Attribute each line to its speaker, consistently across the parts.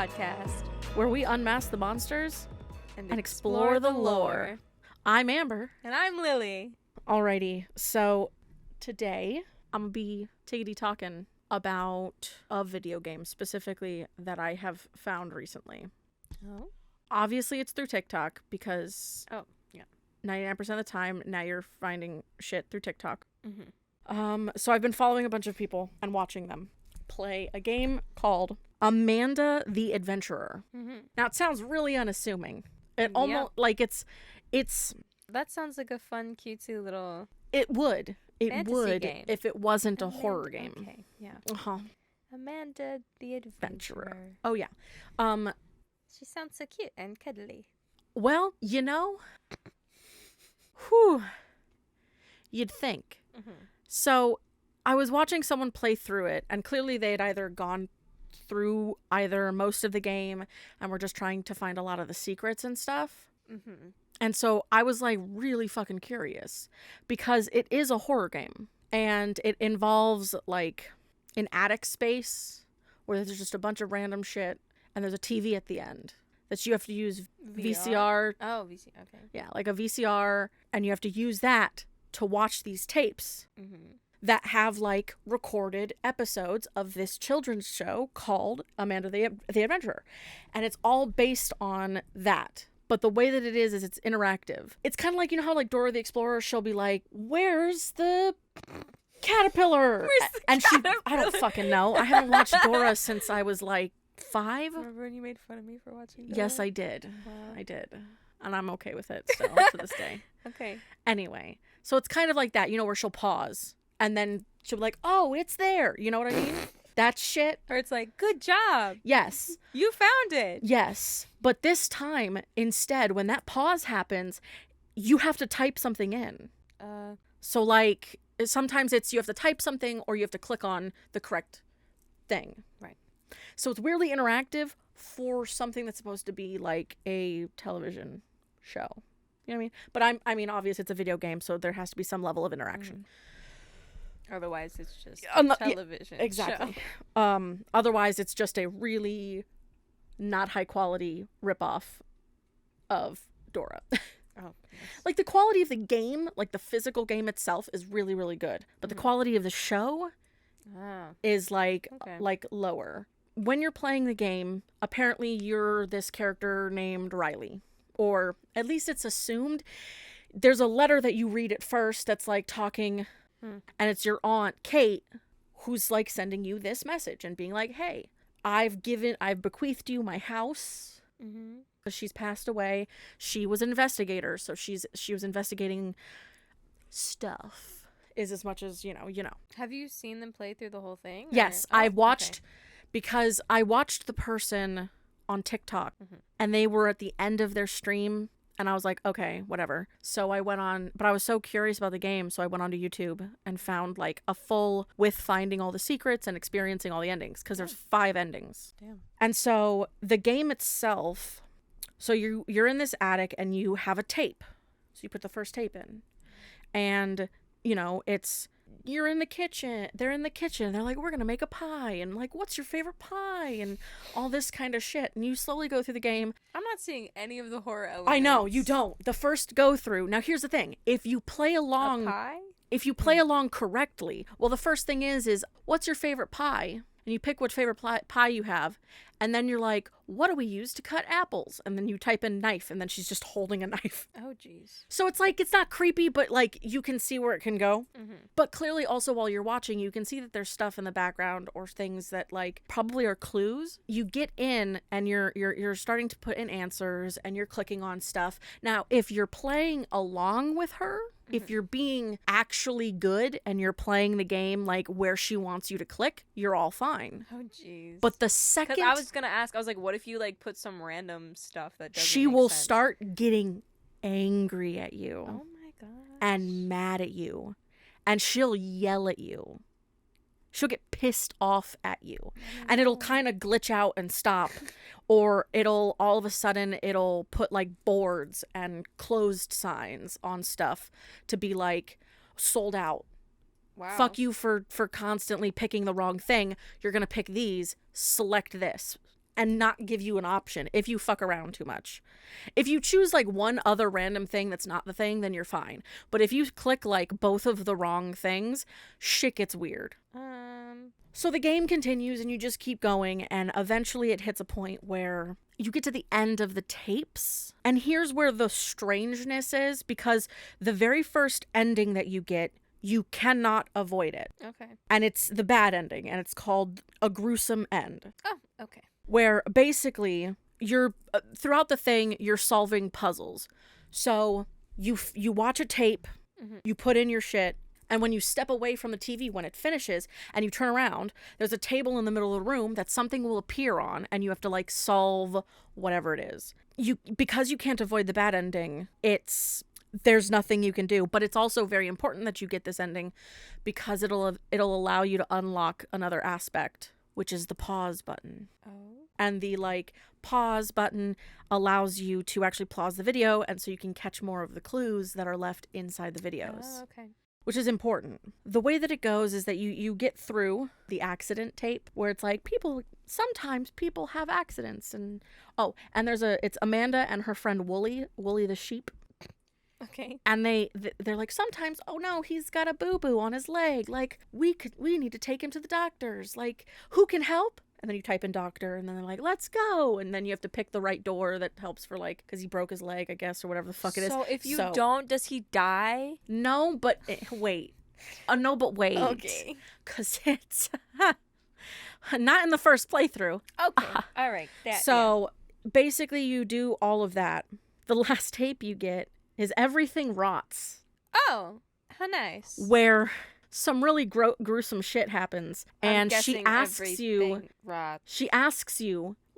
Speaker 1: podcast
Speaker 2: where we unmask the monsters
Speaker 1: and
Speaker 2: explore the lore. I'm Amber.
Speaker 1: And I'm Lily.
Speaker 2: Alrighty, so today I'm gonna be tiggity talking about a video game specifically that I have found recently.
Speaker 1: Oh.
Speaker 2: Obviously it's through TikTok because 99% of the time now you're finding shit through TikTok.
Speaker 1: Mm-hmm.
Speaker 2: So I've been following a bunch of people and watching them play a game called Amanda the Adventurer.
Speaker 1: Mm-hmm.
Speaker 2: Now it sounds really unassuming. It almost like it's
Speaker 1: That sounds like a fun, cutesy little
Speaker 2: it would
Speaker 1: game.
Speaker 2: if it wasn't a horror game.
Speaker 1: Okay, yeah.
Speaker 2: Uh-huh.
Speaker 1: Amanda the Adventurer.
Speaker 2: Oh yeah.
Speaker 1: She sounds so cute and cuddly.
Speaker 2: Well, you'd think.
Speaker 1: Mm-hmm.
Speaker 2: So I was watching someone play through it, and clearly they had either gone through either most of the game and were just trying to find a lot of the secrets and stuff.
Speaker 1: Mm-hmm.
Speaker 2: And so I was like really fucking curious because it is a horror game and it involves like an attic space where there's just a bunch of random shit and there's a TV at the end that you have to use VCR.
Speaker 1: Oh, VCR. Okay.
Speaker 2: Yeah, like a VCR, and you have to use that to watch these tapes that have like recorded episodes of this children's show called Amanda the Adventurer. And it's all based on that. But the way that it is it's interactive. It's kind of like, you know how like Dora the Explorer, she'll be like, where's the caterpillar?
Speaker 1: Where's the caterpillar?
Speaker 2: I don't fucking know. I haven't watched Dora since I was like 5.
Speaker 1: Remember when you made fun of me for watching Dora?
Speaker 2: Yes, I did.
Speaker 1: Wow.
Speaker 2: I did. And I'm okay with it still to this day.
Speaker 1: Okay.
Speaker 2: Anyway, so it's kind of like that, you know, where she'll pause and then she'll be like, oh, it's there. You know what I mean? That shit.
Speaker 1: Or it's like, good job.
Speaker 2: Yes.
Speaker 1: You found it.
Speaker 2: Yes. But this time, instead, when that pause happens, you have to type something in. So, like, sometimes it's you have to type something or you have to click on the correct thing.
Speaker 1: Right.
Speaker 2: So it's weirdly interactive for something that's supposed to be like a television show. You know what I mean? But I mean, obviously it's a video game, so there has to be some level of interaction.
Speaker 1: Otherwise, it's just a television
Speaker 2: exactly.
Speaker 1: show.
Speaker 2: Otherwise, it's just a really not high quality ripoff of Dora.
Speaker 1: Oh, yes.
Speaker 2: Like the quality of the game, like the physical game itself, is really, really good. But the quality of the show is like lower. When you're playing the game, apparently you're this character named Riley. Or at least it's assumed. There's a letter that you read at first that's like talking, and it's your aunt, Kate, who's like sending you this message and being like, hey, I've bequeathed you my house because she's passed away. She was an investigator, so she was investigating stuff is as much as, you know.
Speaker 1: Have you seen them play through the whole thing?
Speaker 2: Yes, I've watched because I watched the person on TikTok and they were at the end of their stream and I was like, okay, whatever. So I went on, but I was so curious about the game, so I went onto YouTube and found like a full with finding all the secrets and experiencing all the endings because there's 5 endings.
Speaker 1: Damn.
Speaker 2: And so the game itself, so you're in this attic and you have a tape. So you put the first tape in. And, you know, you're in the kitchen. They're in the kitchen. They're like, we're going to make a pie. And like, what's your favorite pie? And all this kind of shit. And you slowly go through the game.
Speaker 1: I'm not seeing any of the horror elements.
Speaker 2: I know, you don't. The first go through. Now, here's the thing. If you play along...
Speaker 1: A pie?
Speaker 2: If you play along correctly, well, the first thing is what's your favorite pie? And you pick what favorite pie you have. And then you're like, what do we use to cut apples? And then you type in knife, and then she's just holding a knife.
Speaker 1: Oh, jeez.
Speaker 2: So it's like, it's not creepy, but like you can see where it can go. But clearly also while you're watching, you can see that there's stuff in the background or things that like probably are clues. You get in and you're starting to put in answers and you're clicking on stuff. Now, if you're playing along with her, if you're being actually good and you're playing the game like where she wants you to click, you're all fine.
Speaker 1: Oh, jeez.
Speaker 2: But the second...
Speaker 1: Because I was going to ask, I was like, what if you like put some random stuff that doesn't
Speaker 2: she
Speaker 1: make
Speaker 2: will
Speaker 1: sense?
Speaker 2: start getting angry at you.
Speaker 1: Oh my gosh.
Speaker 2: And mad at you. And she'll yell at you. She'll get pissed off at you. And it'll kind of glitch out and stop. Or it'll, all of a sudden, it'll put like boards and closed signs on stuff to be like, sold out.
Speaker 1: Wow.
Speaker 2: Fuck you for constantly picking the wrong thing. You're going to pick these. Select this. and not give you an option if you fuck around too much. If you choose like one other random thing that's not the thing, then you're fine. But if you click like both of the wrong things, shit gets weird. So the game continues and you just keep going, and eventually it hits a point where you get to the end of the tapes. And here's where the strangeness is, because the very first ending that you get, you cannot avoid it.
Speaker 1: Okay.
Speaker 2: And it's the bad ending, and it's called a gruesome end.
Speaker 1: Oh, okay.
Speaker 2: Where basically you're throughout the thing you're solving puzzles. So you watch a tape, you put in your shit, and when you step away from the TV when it finishes and you turn around, there's a table in the middle of the room that something will appear on, and you have to like solve whatever it is. Because you can't avoid the bad ending, there's nothing you can do. But it's also very important that you get this ending because it'll allow you to unlock another aspect, which is the pause button.
Speaker 1: Oh.
Speaker 2: And the like pause button allows you to actually pause the video, and so you can catch more of the clues that are left inside the videos.
Speaker 1: Oh, okay.
Speaker 2: Which is important. The way that it goes is that you get through the accident tape where it's like sometimes people have accidents, and it's Amanda and her friend Wooly the sheep.
Speaker 1: Okay.
Speaker 2: And they're like, sometimes, oh no, he's got a boo-boo on his leg. Like, we need to take him to the doctors. Like, who can help? And then you type in doctor, and then they're like, let's go. And then you have to pick the right door that helps for, like, because he broke his leg, I guess, or whatever the fuck it is.
Speaker 1: So if you don't, does he die?
Speaker 2: No, but wait. No, but wait.
Speaker 1: Okay.
Speaker 2: Because it's not in the first playthrough.
Speaker 1: Okay. All right.
Speaker 2: Basically, you do all of that. The last tape you get is Everything Rots.
Speaker 1: Oh, how nice.
Speaker 2: Where some really gruesome shit happens, and she asks you,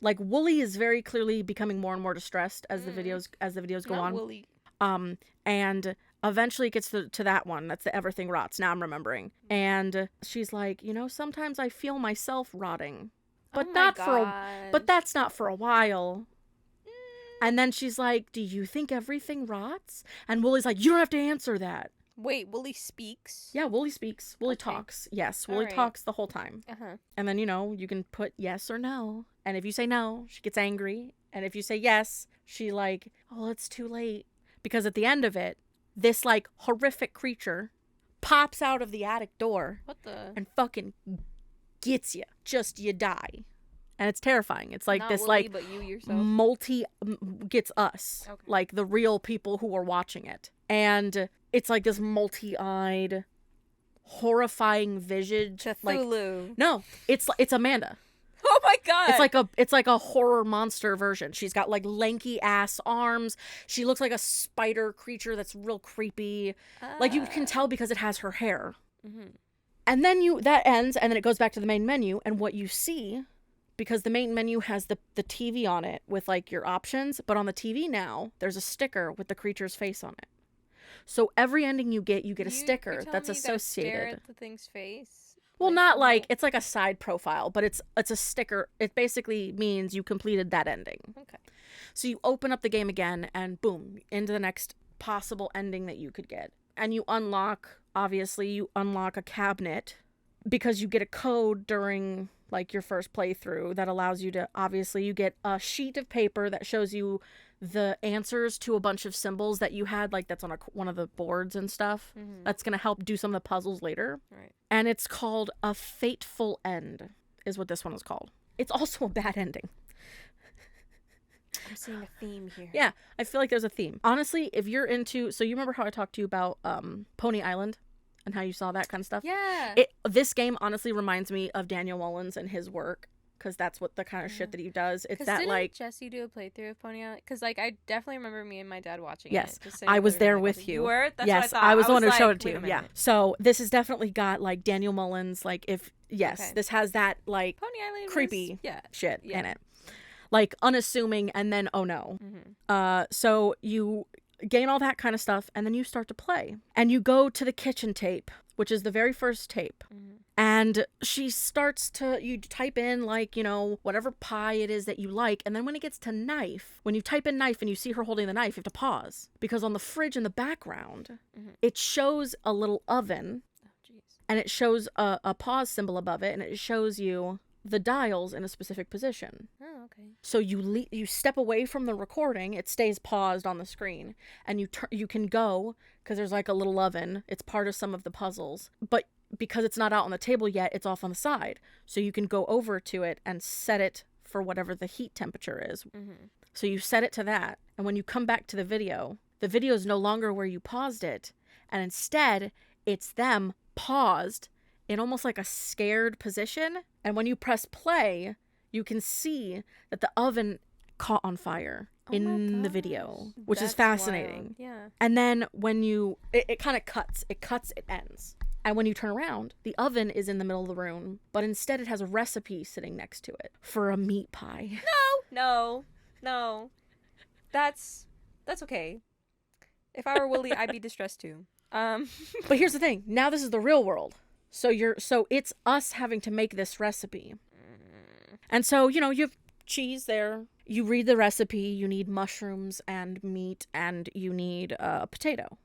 Speaker 2: like, Wooly is very clearly becoming more and more distressed as the videos go on.
Speaker 1: Wooly.
Speaker 2: And eventually it gets to that one. That's the Everything Rots. Now I'm remembering. And she's like, sometimes I feel myself rotting, but but that's not for a while. And then she's like, do you think everything rots? And Wooly's like, you don't have to answer that.
Speaker 1: Wait, Wooly speaks?
Speaker 2: Yeah, Wooly speaks. Wooly talks. Yes, Wooly talks the whole time.
Speaker 1: Uh-huh.
Speaker 2: And then, you can put yes or no. And if you say no, she gets angry. And if you say yes, she like, oh, it's too late. Because at the end of it, this like horrific creature pops out of the attic door.
Speaker 1: What the?
Speaker 2: And fucking gets you. Just you die. And it's terrifying. It's like
Speaker 1: not
Speaker 2: this,
Speaker 1: Wooly,
Speaker 2: like,
Speaker 1: but you yourself.
Speaker 2: Gets us.
Speaker 1: Okay.
Speaker 2: Like, the real people who are watching it. And it's like this multi-eyed, horrifying visage.
Speaker 1: Cthulhu.
Speaker 2: Like, no, it's Amanda.
Speaker 1: Oh my god!
Speaker 2: It's like a horror monster version. She's got, like, lanky ass arms. She looks like a spider creature that's real creepy. Like, you can tell because it has her hair.
Speaker 1: Mm-hmm.
Speaker 2: And then that ends, and then it goes back to the main menu, and what you see, because the main menu has the TV on it with, like, your options, but on the TV now, there's a sticker with the creature's face on it. So every ending you get a sticker that's associated.
Speaker 1: Stare at the thing's face?
Speaker 2: Well, not like, it's like a side profile, but it's a sticker. It basically means you completed that ending.
Speaker 1: Okay.
Speaker 2: So you open up the game again, and boom, into the next possible ending that you could get. And you unlock a cabinet, because you get a code during, like, your first playthrough that allows you to, you get a sheet of paper that shows you the answers to a bunch of symbols that you had, like, that's on one of the boards and stuff. Mm-hmm. That's going to help do some of the puzzles later.
Speaker 1: Right.
Speaker 2: And it's called A Fateful End, is what this one is called. It's also a bad ending.
Speaker 1: I'm seeing a theme here.
Speaker 2: Yeah, I feel like there's a theme. Honestly, if you're into... So you remember how I talked to you about Pony Island? And how you saw that kind of stuff?
Speaker 1: Yeah.
Speaker 2: This game honestly reminds me of Daniel Mullins and his work, because that's what the kind of shit that he does. It's that, like...
Speaker 1: Jesse do a playthrough of Pony Island? Because, like, I definitely remember me and my dad watching
Speaker 2: yes,
Speaker 1: it. Yes,
Speaker 2: I was there with you.
Speaker 1: You were? That's
Speaker 2: yes,
Speaker 1: what I thought.
Speaker 2: I was the one who
Speaker 1: like,
Speaker 2: showed it to you.
Speaker 1: Wait a
Speaker 2: Yeah.
Speaker 1: minute.
Speaker 2: So this has definitely got, like, Daniel Mullins, like, this has that, like,
Speaker 1: Pony Island
Speaker 2: creepy shit
Speaker 1: Yeah.
Speaker 2: in it. Like, unassuming, and then, oh no.
Speaker 1: Mm-hmm.
Speaker 2: So you gain all that kind of stuff, and then you start to play. And you go to the kitchen tape, which is the very first tape. Mm-hmm. And she starts to, you type in, like, whatever pie it is that you like. And then when it gets to knife, when you type in knife and you see her holding the knife, you have to pause. Because on the fridge in the background, it shows a little oven. Oh, jeez. And it shows a pause symbol above it. And it shows you the dials in a specific position.
Speaker 1: Oh, okay.
Speaker 2: So you step away from the recording, it stays paused on the screen, and you can go, because there's like a little oven, it's part of some of the puzzles, but because it's not out on the table yet, it's off on the side. So you can go over to it and set it for whatever the heat temperature is. Mm-hmm. So you set it to that, and when you come back to the video is no longer where you paused it, and instead it's them paused in almost like a scared position. And when you press play, you can see that the oven caught on fire in the video, which is fascinating.
Speaker 1: Wild. Yeah.
Speaker 2: And then when it kind of cuts, it ends. And when you turn around, the oven is in the middle of the room, but instead it has a recipe sitting next to it for a meat pie.
Speaker 1: No. That's okay. If I were Willie, I'd be distressed too.
Speaker 2: But here's the thing. Now this is the real world. So it's us having to make this recipe. And so, you have cheese there. You read the recipe. You need mushrooms and meat, and you need a potato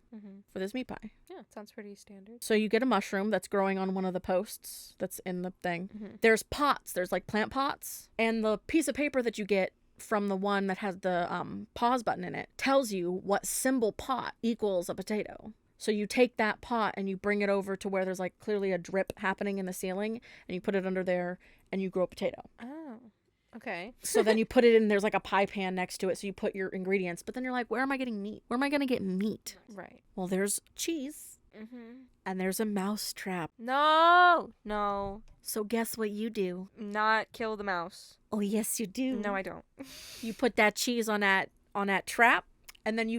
Speaker 2: for this meat pie.
Speaker 1: Yeah, sounds pretty standard.
Speaker 2: So you get a mushroom that's growing on one of the posts that's in the thing. Mm-hmm. There's pots. There's like plant pots. And the piece of paper that you get from the one that has the pause button in it tells you what symbol pot equals a potato. So you take that pot and you bring it over to where there's like clearly a drip happening in the ceiling, and you put it under there and you grow a potato.
Speaker 1: Oh, okay.
Speaker 2: So then you put it in, there's like a pie pan next to it. So you put your ingredients, but then you're like, where am I getting meat? Where am I going to get meat?
Speaker 1: Right.
Speaker 2: Well, there's cheese and there's a mouse trap.
Speaker 1: No.
Speaker 2: So guess what you do?
Speaker 1: Not kill the mouse.
Speaker 2: Oh, yes, you do.
Speaker 1: No, I don't.
Speaker 2: You put that cheese on that trap. And then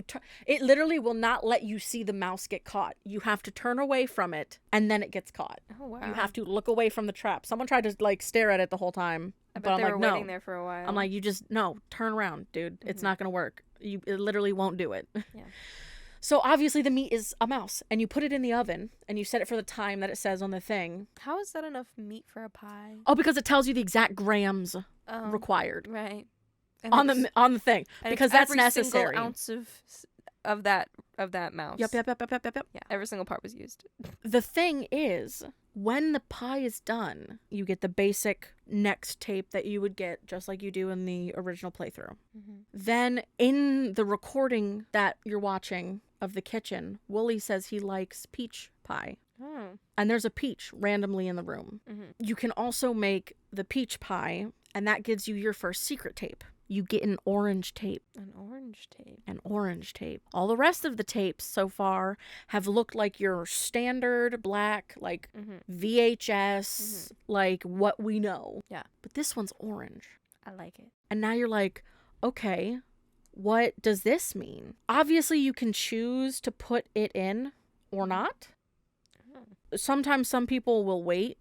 Speaker 2: it literally will not let you see the mouse get caught. You have to turn away from it, and then it gets caught.
Speaker 1: Oh, wow.
Speaker 2: You have to look away from the trap. Someone tried to, like, stare at it the whole time.
Speaker 1: I bet they were waiting there for a while.
Speaker 2: I'm like, no, turn around, dude. Mm-hmm. It's not going to work. It literally won't do it.
Speaker 1: Yeah.
Speaker 2: So, obviously, the meat is a mouse, and you put it in the oven, and you set it for the time that it says on the thing.
Speaker 1: How is that enough meat for a pie?
Speaker 2: Oh, because it tells you the exact grams required.
Speaker 1: Right.
Speaker 2: And on the thing, because that's necessary.
Speaker 1: Every single ounce of that mouse.
Speaker 2: Yep.
Speaker 1: Yeah, every single part was used.
Speaker 2: The thing is, when the pie is done, you get the basic next tape that you would get just like you do in the original playthrough. Mm-hmm. Then in the recording that you're watching of the kitchen, Wooly says he likes peach pie. Oh. And there's a peach randomly in the room. Mm-hmm. You can also make the peach pie, and that gives you your first secret tape. You get an orange tape.
Speaker 1: An orange tape.
Speaker 2: An orange tape. All the rest of the tapes so far have looked like your standard black, like VHS, like what we know.
Speaker 1: Yeah.
Speaker 2: But this one's orange.
Speaker 1: I like it.
Speaker 2: And now you're like, okay, what does this mean? Obviously, you can choose to put it in or not. Oh. Sometimes some people will wait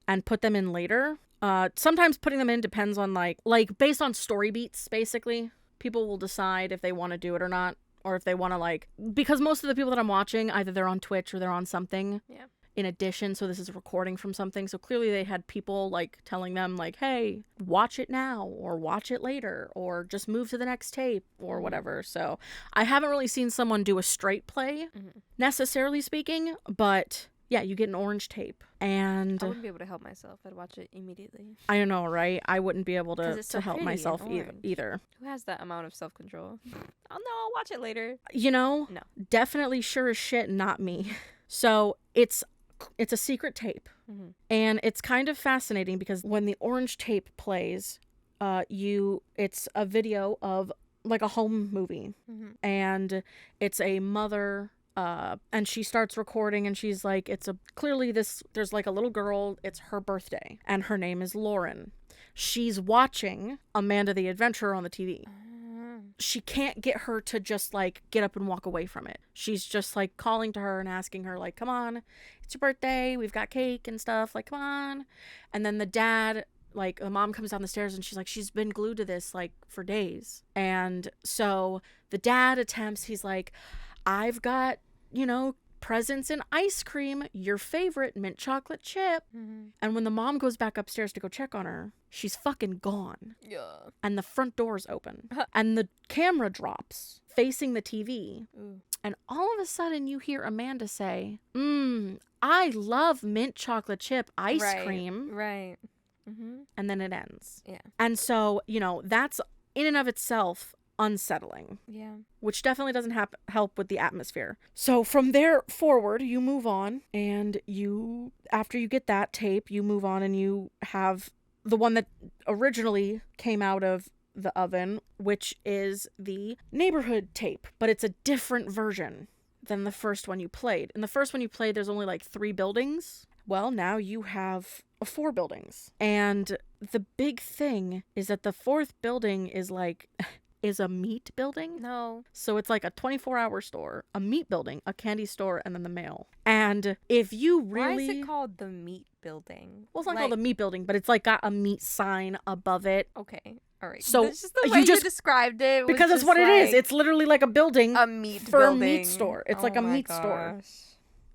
Speaker 2: and put them in later. Sometimes putting them in depends on like based on story beats, basically. People will decide if they want to do it or not, or if they want to because most of the people that I'm watching, either they're on Twitch or they're on something in addition. So this is a recording from something. So clearly they had people telling them hey, watch it now or watch it later or just move to the next tape or whatever. So I haven't really seen someone do a straight play necessarily speaking, but yeah, you get an orange tape. And
Speaker 1: I wouldn't be able to help myself. I'd watch it immediately.
Speaker 2: I don't know, right? I wouldn't be able to help myself either.
Speaker 1: Who has that amount of self-control? Oh, no, I'll watch it later.
Speaker 2: No. Definitely sure as shit not me. So it's a secret tape. Mm-hmm. And it's kind of fascinating because when the orange tape plays, it's a video of a home movie. Mm-hmm. And it's a mother... and she starts recording and she's like, there's a little girl, it's her birthday, and her name is Lauren. She's watching Amanda the Adventurer on the TV. She can't get her to just get up and walk away from it. She's just calling to her and asking her come on, it's your birthday, we've got cake and stuff, come on. And then the dad, the mom comes down the stairs and she's she's been glued to this for days. And so the dad attempts, he's I've got, presents and ice cream, your favorite mint chocolate chip. Mm-hmm. And when the mom goes back upstairs to go check on her, she's fucking gone. Yeah. And the front door's open. And the camera drops facing the TV. Ooh. And all of a sudden you hear Amanda say, I love mint chocolate chip ice cream.
Speaker 1: Right.
Speaker 2: and then it ends.
Speaker 1: Yeah.
Speaker 2: And so, that's in and of itself unsettling.
Speaker 1: Yeah.
Speaker 2: Which definitely doesn't help with the atmosphere. So from there forward, you move on, and after you get that tape, you move on and you have the one that originally came out of the oven, which is the neighborhood tape, but it's a different version than the first one you played. In the first one you played, there's only like 3 buildings. Well, now you have 4 buildings. And the big thing is that the 4th building is a meat building.
Speaker 1: No.
Speaker 2: So it's like a 24-hour store, a meat building, a candy store, and then the mail. And if you really...
Speaker 1: Why is it called the meat building?
Speaker 2: Well, it's not called the meat building, but it's like got a meat sign above it.
Speaker 1: Okay. All right.
Speaker 2: So
Speaker 1: this is the way you described it.
Speaker 2: Because it's what it is. It's literally like a building.
Speaker 1: A meat
Speaker 2: for
Speaker 1: building.
Speaker 2: A meat store. It's like a meat store.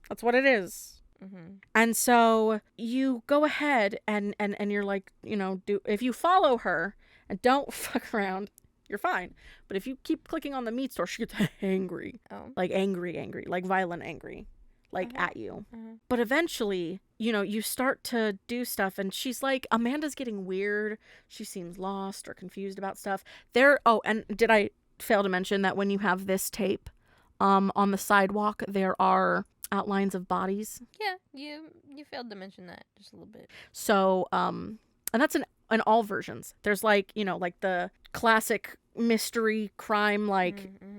Speaker 2: That's what it is.
Speaker 1: Mm-hmm.
Speaker 2: And so you go ahead and you're like, if you follow her and don't fuck around, you're fine. But if you keep clicking on the meat store, she gets angry.
Speaker 1: Oh.
Speaker 2: Like angry, like violent angry, like at you. But eventually, you start to do stuff and she's like, Amanda's getting weird. She seems lost or confused about stuff. And did I fail to mention that when you have this tape, on the sidewalk, there are outlines of bodies?
Speaker 1: Yeah, you failed to mention that just a little bit.
Speaker 2: So, and that's in all versions. There's like the classic mystery crime,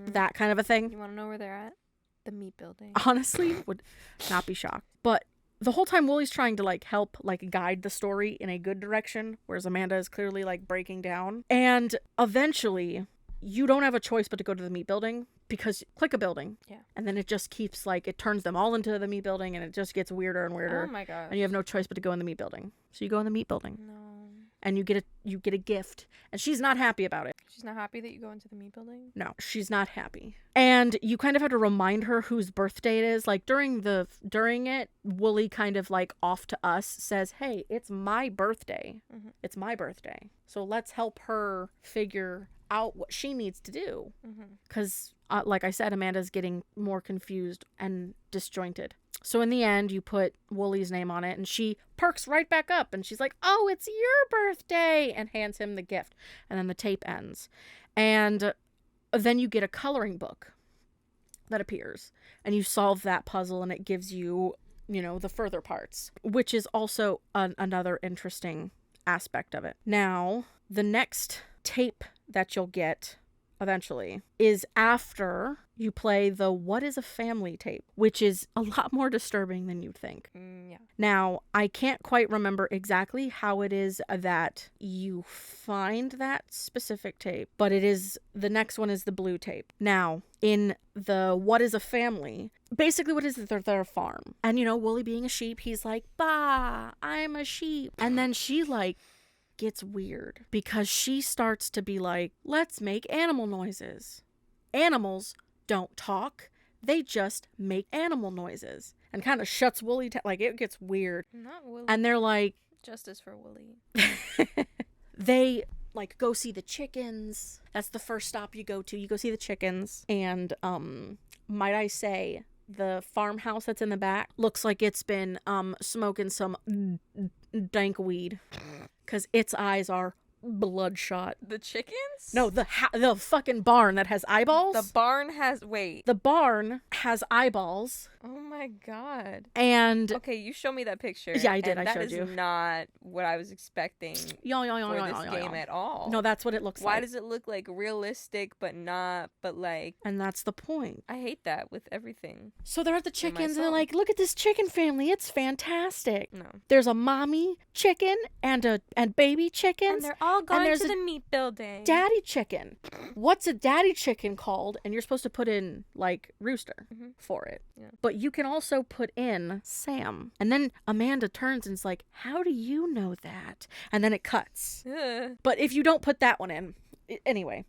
Speaker 2: that kind of a thing.
Speaker 1: You want to know where they're at? The meat building.
Speaker 2: Honestly, would not be shocked. But the whole time Wooly's trying to help guide the story in a good direction, whereas Amanda is clearly breaking down. And eventually, you don't have a choice but to go to the meat building, because click a building.
Speaker 1: Yeah. And
Speaker 2: then it just keeps it turns them all into the meat building, and it just gets weirder and weirder.
Speaker 1: Oh my gosh.
Speaker 2: And you have no choice but to go in the meat building. So you go in the meat building.
Speaker 1: No.
Speaker 2: And you get a gift. And she's not happy about it.
Speaker 1: She's not happy that you go into the meat building?
Speaker 2: No, she's not happy. And you kind of have to remind her whose birthday it is. During it, Wooly kind of off to us says, hey, it's my birthday.
Speaker 1: Mm-hmm.
Speaker 2: It's my birthday. So let's help her figure out what she needs to do. Because, like I said, Amanda's getting more confused and disjointed. So in the end, you put Wooly's name on it, and she perks right back up, and she's like, oh, it's your birthday, and hands him the gift. And then the tape ends. And then you get a coloring book that appears, and you solve that puzzle, and it gives you, the further parts, which is also another interesting aspect of it. Now, the next tape that you'll get eventually is after you play the What is a Family tape, which is a lot more disturbing than you'd think.
Speaker 1: Yeah.
Speaker 2: Now, I can't quite remember exactly how it is that you find that specific tape, but the next one is the blue tape. Now, in the What is a Family, basically what is it? They're a farm. And, Wooly being a sheep, he's like, bah, I'm a sheep. And then she gets weird because she starts to be like, let's make animal noises. Animals don't talk. They just make animal noises. And kind of shuts Wooly it gets weird.
Speaker 1: Not Wooly.
Speaker 2: And they're like,
Speaker 1: justice for Wooly.
Speaker 2: They go see the chickens. That's the first stop you go to. You go see the chickens. And might I say, the farmhouse that's in the back looks like it's been smoking some dank weed, because its eyes are bloodshot.
Speaker 1: The chickens?
Speaker 2: No, the fucking barn that has eyeballs.
Speaker 1: The barn has... Wait.
Speaker 2: The barn has eyeballs.
Speaker 1: Oh my god.
Speaker 2: And...
Speaker 1: Okay, you show me that picture.
Speaker 2: Yeah, I did.
Speaker 1: And
Speaker 2: I showed you.
Speaker 1: that is not what I was expecting for this game at all.
Speaker 2: No, that's what it looks like.
Speaker 1: Why does it look realistic but not,
Speaker 2: And that's the point.
Speaker 1: I hate that with everything.
Speaker 2: So they're at the chickens and they're like, look at this chicken family. It's fantastic.
Speaker 1: No.
Speaker 2: There's a mommy chicken and baby chickens.
Speaker 1: And they're all going to the meat building.
Speaker 2: Daddy chicken. What's a daddy chicken called? And you're supposed to put in rooster for it.
Speaker 1: Yeah.
Speaker 2: But you can also put in Sam. And then Amanda turns and is like, how do you know that? And then it cuts.
Speaker 1: Ugh.
Speaker 2: But if you don't put that one in, anyway,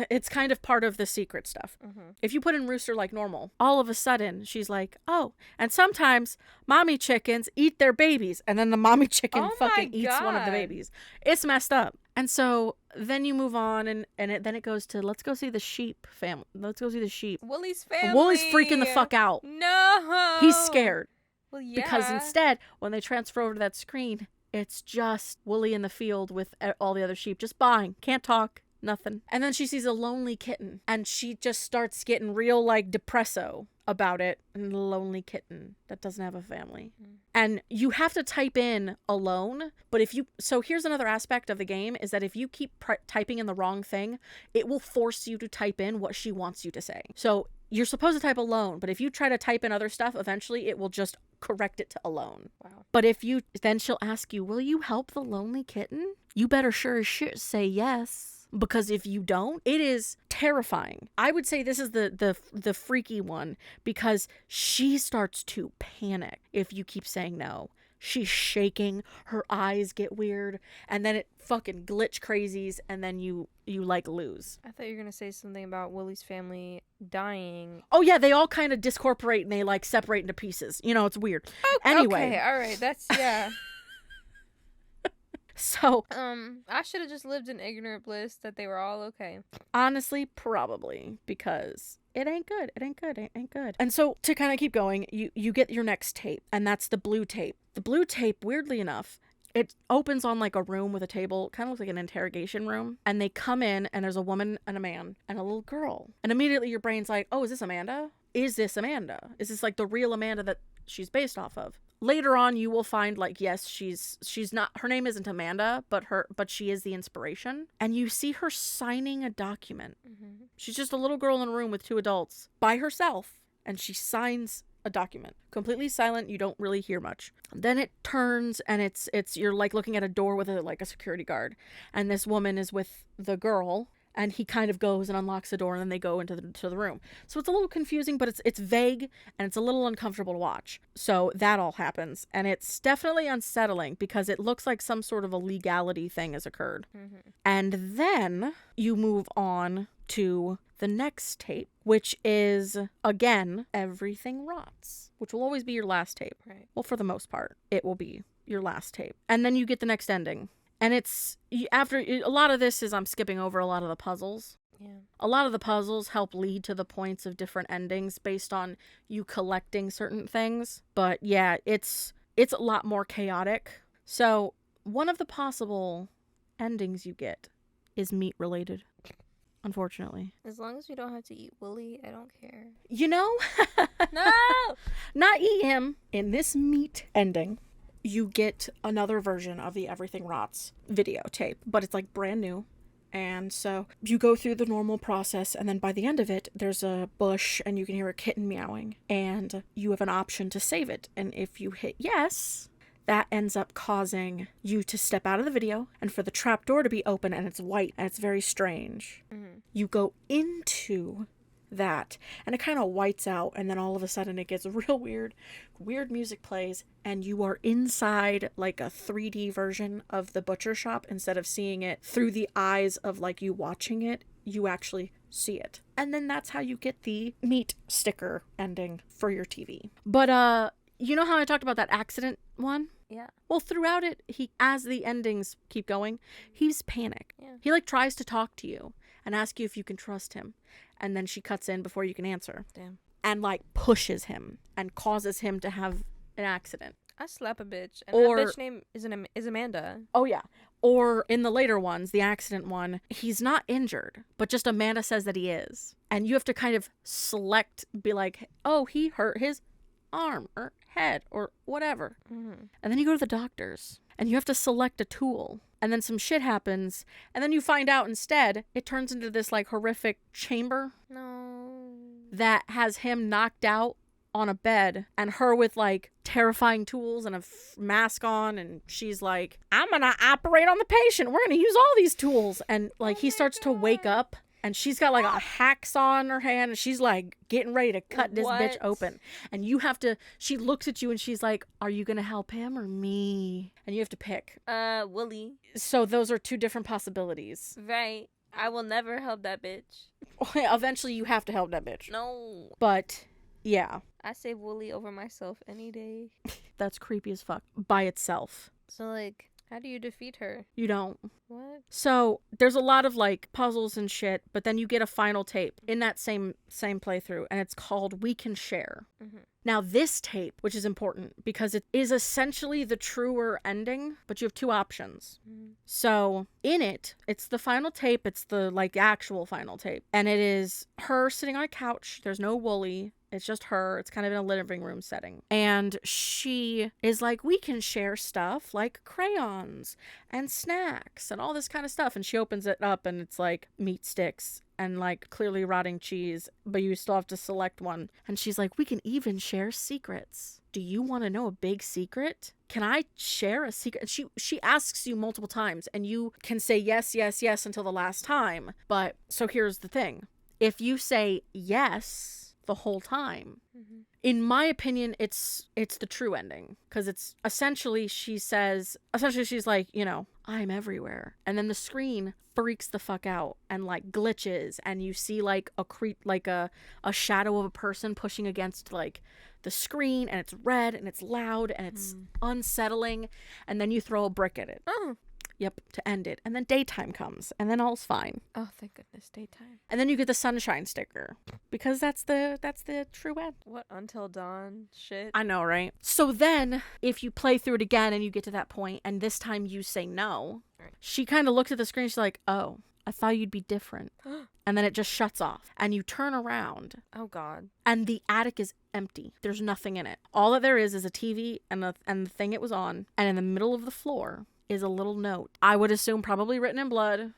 Speaker 2: it's kind of part of the secret stuff. If you put in rooster like normal, all of a sudden she's like, oh, and sometimes mommy chickens eat their babies, and then the mommy chicken eats one of the babies. It's messed up. And so then you move on, and then it goes to, let's go see the sheep family. Let's go see the sheep.
Speaker 1: Wooly's family.
Speaker 2: Wooly's freaking the fuck out.
Speaker 1: No.
Speaker 2: He's scared.
Speaker 1: Well, yeah.
Speaker 2: Because instead, when they transfer over to that screen, It's just Wooly in the field with all the other sheep, just buying. Can't talk. Nothing. And then she sees a lonely kitten, and she just starts getting real, like, depresso about it. And a lonely kitten that doesn't have a family. And you have to type in alone, but so here's another aspect of the game, is that if you keep typing in the wrong thing, it will force you to type in what she wants you to say. So you're supposed to type alone, but if you try to type in other stuff, eventually it will just correct it to alone.
Speaker 1: Wow.
Speaker 2: But then she'll ask you, will you help the lonely kitten? You better sure as shit say yes. Because if you don't, it is terrifying. I would say this is the freaky one, because she starts to panic if you keep saying no. She's shaking, her eyes get weird, and then it fucking glitch crazies, and then you like lose.
Speaker 1: I thought you were gonna say something about Willie's family dying.
Speaker 2: Oh yeah, they all kind of discorporate and they like separate into pieces. It's weird. Anyway.
Speaker 1: Okay, all right, that's yeah.
Speaker 2: So,
Speaker 1: I should have just lived in ignorant bliss that they were all okay.
Speaker 2: Honestly, probably, because it ain't good. It ain't good. It ain't good. And so, to kind of keep going, you get your next tape, and that's the blue tape. The blue tape, weirdly enough, it opens on like a room with a table, kind of looks like an interrogation room, and they come in, and there's a woman and a man and a little girl. And immediately your brain's like, oh, is this Amanda? Is this Amanda? Is this like the real Amanda that she's based off of? Later on, you will find, like, yes, she's not, her name isn't Amanda, but she is the inspiration. And you see her signing a document. Mm-hmm. She's just a little girl in a room with two adults by herself, and she signs a document. Completely silent, you don't really hear much. Then it turns, and it's you're like looking at a door with a security guard, and this woman is with the girl. And he kind of goes and unlocks the door, and then they go into the room. So it's a little confusing, but it's vague, and it's a little uncomfortable to watch. So that all happens. And it's definitely unsettling, because it looks like some sort of a legality thing has occurred. Mm-hmm. And then you move on to the next tape, which is, again, Everything Rots, which will always be your last tape.
Speaker 1: Right.
Speaker 2: Well, for the most part, it will be your last tape. And then you get the next ending. And after a lot of this is I'm skipping over a lot of the puzzles.
Speaker 1: Yeah.
Speaker 2: A lot of the puzzles help lead to the points of different endings based on you collecting certain things. But yeah, it's a lot more chaotic. So one of the possible endings you get is meat related. Unfortunately.
Speaker 1: As long as we don't have to eat Willie, I don't care.
Speaker 2: No! Not eat him. In this meat ending, you get another version of the Everything Rots videotape, but it's like brand new. And so you go through the normal process, and then by the end of it, there's a bush and you can hear a kitten meowing, and you have an option to save it. And if you hit yes, that ends up causing you to step out of the video and for the trapdoor to be open, and it's white and it's very strange. Mm-hmm. You go into that and it kind of whites out, and then all of a sudden it gets real weird music plays, and you are inside like a 3D version of the butcher shop. Instead of seeing it through the eyes of like you watching it, you actually see it. And then that's how you get the meat sticker ending for your TV. But you know how I talked about that accident one?
Speaker 1: Yeah.
Speaker 2: Well, throughout it, as the endings keep going, he's panicked.
Speaker 1: Yeah.
Speaker 2: He like tries to talk to you and ask you if you can trust him. And then she cuts in before you can answer.
Speaker 1: Damn.
Speaker 2: And like pushes him and causes him to have an accident.
Speaker 1: I slap a bitch. And that bitch name is Amanda.
Speaker 2: Oh, yeah. Or in the later ones, the accident one, he's not injured, but just Amanda says that he is. And you have to kind of be like, oh, he hurt his arm or head or whatever. Mm-hmm. And then you go to the doctors and you have to select a tool. And then some shit happens, and then you find out instead it turns into this like horrific chamber.
Speaker 1: No.
Speaker 2: That has him knocked out on a bed, and her with like terrifying tools and a mask on, and she's like, I'm gonna operate on the patient. We're gonna use all these tools. And like he starts to wake up, and she's got like a hacksaw in her hand, and she's like getting ready to cut this bitch open. And you have to, she looks at you and she's like, are you gonna help him or me? And you have to pick.
Speaker 1: Willie.
Speaker 2: So those are two different possibilities.
Speaker 1: Right. I will never help that bitch.
Speaker 2: Eventually you have to help that bitch.
Speaker 1: No.
Speaker 2: But yeah.
Speaker 1: I save Willie over myself any day.
Speaker 2: That's creepy as fuck by itself.
Speaker 1: So like, How do you defeat her?
Speaker 2: You don't.
Speaker 1: What?
Speaker 2: So there's a lot of like puzzles and shit, but then you get a final tape in that same playthrough, and it's called We Can Share.
Speaker 1: Mm-hmm.
Speaker 2: Now this tape, which is important because it is essentially the truer ending, but you have two options. Mm-hmm. So in it, it's the final tape. It's the like actual final tape, and it is her sitting on a couch. There's no Wooly. It's just her. It's kind of in a living room setting. And she is like, we can share stuff like crayons and snacks and all this kind of stuff. And she opens it up and it's like meat sticks and like clearly rotting cheese, but you still have to select one. And she's like, we can even share secrets. Do you want to know a big secret? Can I share a secret? She asks you multiple times and you can say yes, yes, yes until the last time. But so here's the thing. If you say yes the whole time, mm-hmm. in my opinion, it's the true ending, because it's essentially she's like, you know, I'm everywhere, and then the screen freaks the fuck out and like glitches, and you see like a shadow of a person pushing against like the screen, and it's red and it's loud and it's unsettling, and then you throw a brick at it. Oh. Yep, to end it. And then daytime comes, and then all's fine.
Speaker 1: Oh, thank goodness, daytime.
Speaker 2: And then you get the sunshine sticker, because that's the true end.
Speaker 1: What, Until Dawn shit?
Speaker 2: I know, right? So then, if you play through it again and you get to that point, and this time you say no, right. She kind of looks at the screen, she's like, oh, I thought you'd be different. And then it just shuts off, and you turn around.
Speaker 1: Oh, God.
Speaker 2: And the attic is empty. There's nothing in it. All that there is a TV and the thing it was on, and in the middle of the floor is a little note. I would assume probably written in blood.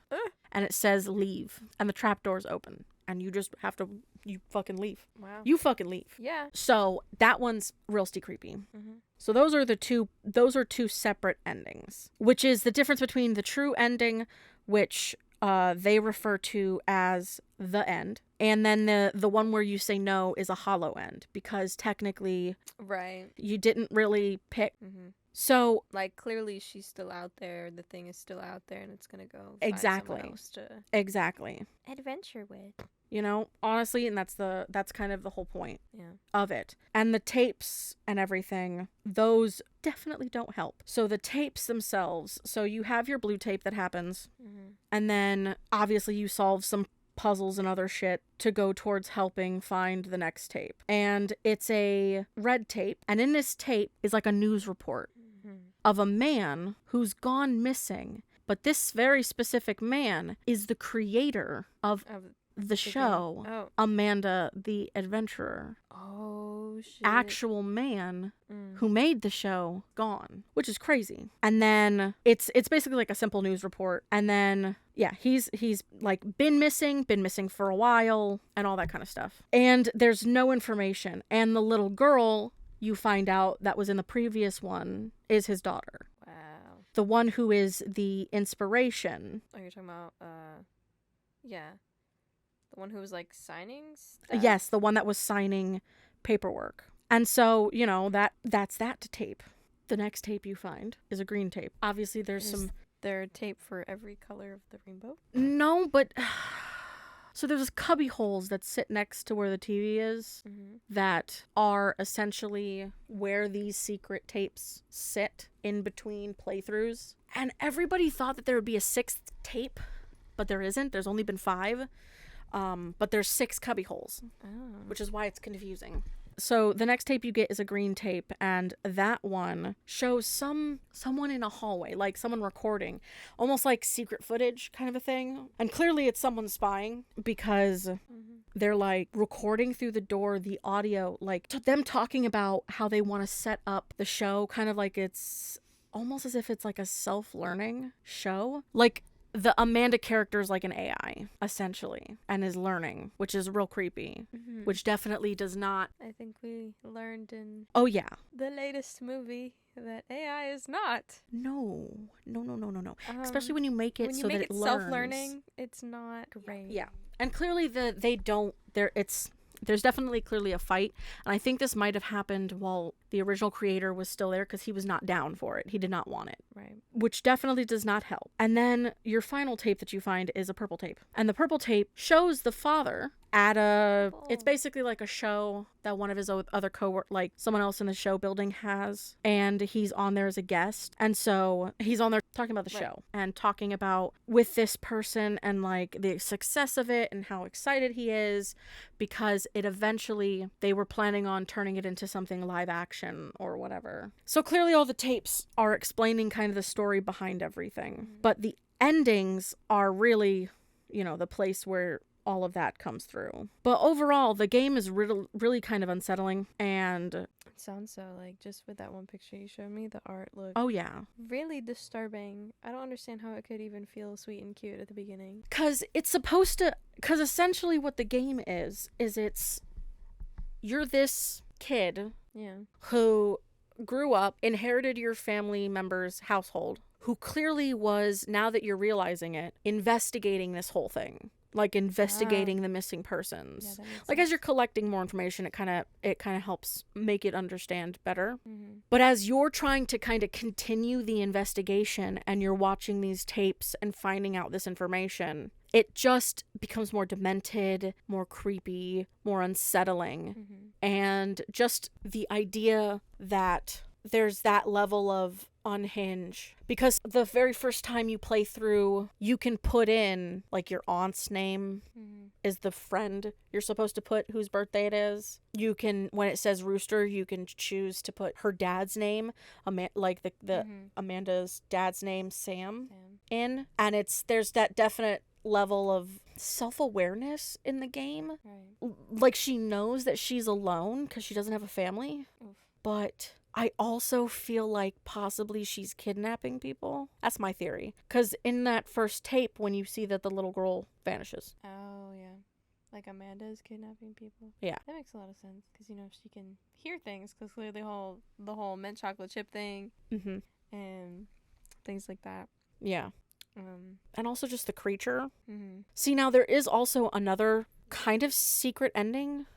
Speaker 2: And it says leave. And the trapdoor's open. And you just have to, you fucking leave.
Speaker 1: Wow.
Speaker 2: You fucking leave.
Speaker 1: Yeah.
Speaker 2: So that one's real creepy. Mm-hmm. So those are two separate endings. Which is the difference between the true ending, which they refer to as the end. And then the one where you say no is a hollow end. Because technically,
Speaker 1: right,
Speaker 2: you didn't really pick.
Speaker 1: Mm-hmm.
Speaker 2: So,
Speaker 1: like, clearly she's still out there, the thing is still out there, and it's gonna go find
Speaker 2: exactly
Speaker 1: someone else to
Speaker 2: exactly
Speaker 1: adventure with,
Speaker 2: you know, honestly. And that's kind of the whole point,
Speaker 1: yeah,
Speaker 2: of it. And the tapes and everything, those definitely don't help. So the tapes themselves, so you have your blue tape that happens, mm-hmm. and then obviously you solve some puzzles and other shit to go towards helping find the next tape. And it's a red tape, and in this tape is like a news report of a man who's gone missing. But this very specific man is the creator of the show, Amanda the Adventurer.
Speaker 1: Oh, shit.
Speaker 2: Actual man who made the show gone, which is crazy. And then it's basically like a simple news report. And then, yeah, he's like been missing for a while and all that kind of stuff. And there's no information. And the little girl, you find out, that was in the previous one is his daughter.
Speaker 1: Wow. The
Speaker 2: one who is the inspiration.
Speaker 1: Oh, you're talking about, yeah. The one who was, like, signing stuff?
Speaker 2: Yes, the one that was signing paperwork. And so, you know, that's that to tape. The next tape you find is a green tape. Obviously, Is
Speaker 1: there a tape for every color of the rainbow?
Speaker 2: No, but so there's cubby holes that sit next to where the TV is, mm-hmm. that are essentially where these secret tapes sit in between playthroughs. And everybody thought that there would be a sixth tape, but there isn't. There's only been 5. But there's 6 cubby holes, which is why it's confusing. So the next tape you get is a green tape, and that one shows someone in a hallway, like someone recording, almost like secret footage kind of a thing. And clearly it's someone spying, because they're like recording through the door the audio, like them talking about how they want to set up the show, kind of like it's almost as if it's like a self-learning show. Like, the Amanda character is like an AI, essentially, and is learning, which is real creepy, mm-hmm. which definitely does not...
Speaker 1: I think we learned in...
Speaker 2: Oh, yeah.
Speaker 1: The latest movie that AI is not.
Speaker 2: No. Especially when you make it so that it learns.
Speaker 1: Self-learning, it's not great.
Speaker 2: Yeah. And clearly there's definitely clearly a fight, and I think this might have happened while the original creator was still there, because he was not down for it. He did not want it.
Speaker 1: Right.
Speaker 2: Which definitely does not help. And then your final tape that you find is a purple tape. And the purple tape shows the father it's basically like a show that one of his other like someone else in the show building has, and he's on there as a guest, and so he's on there talking about the show and talking about with this person and like the success of it and how excited he is because it eventually they were planning on turning it into something live action or whatever. So clearly all the tapes are explaining kind of the story behind everything, but the endings are really, you know, the place where all of that comes through. But overall, the game is really kind of unsettling, and
Speaker 1: it sounds so, like, just with that one picture you showed me, the art looked
Speaker 2: oh yeah,
Speaker 1: really disturbing. I don't understand how it could even feel sweet and cute at the beginning.
Speaker 2: Because it's supposed to, because essentially what the game is it's, you're this kid who grew up, inherited your family member's household, who clearly was, now that you're realizing it, investigating this whole thing. Like investigating the missing persons. Like as you're collecting more information, it kind of helps make it understand better. But as you're trying to kind of continue the investigation and you're watching these tapes and finding out this information, it just becomes more demented, more creepy, more unsettling. And just the idea that there's that level of unhinge, because the very first time you play through, you can put in like your aunt's name is the friend you're supposed to put whose birthday it is. You can, when it says Rooster, you can choose to put her dad's name, like the Amanda's dad's name, Sam, in, and there's that definite level of self-awareness in the game. Like she knows that she's alone because she doesn't have a family. But I also feel like possibly she's kidnapping people. That's my theory. Because in that first tape, when you see that the little girl vanishes.
Speaker 1: Oh, yeah. Like Amanda's kidnapping people?
Speaker 2: Yeah.
Speaker 1: That makes a lot of sense. Because, you know, she can hear things. Because clearly the whole mint chocolate chip thing. And things like that.
Speaker 2: Yeah. And also just the creature. See, now there is also another kind of secret ending.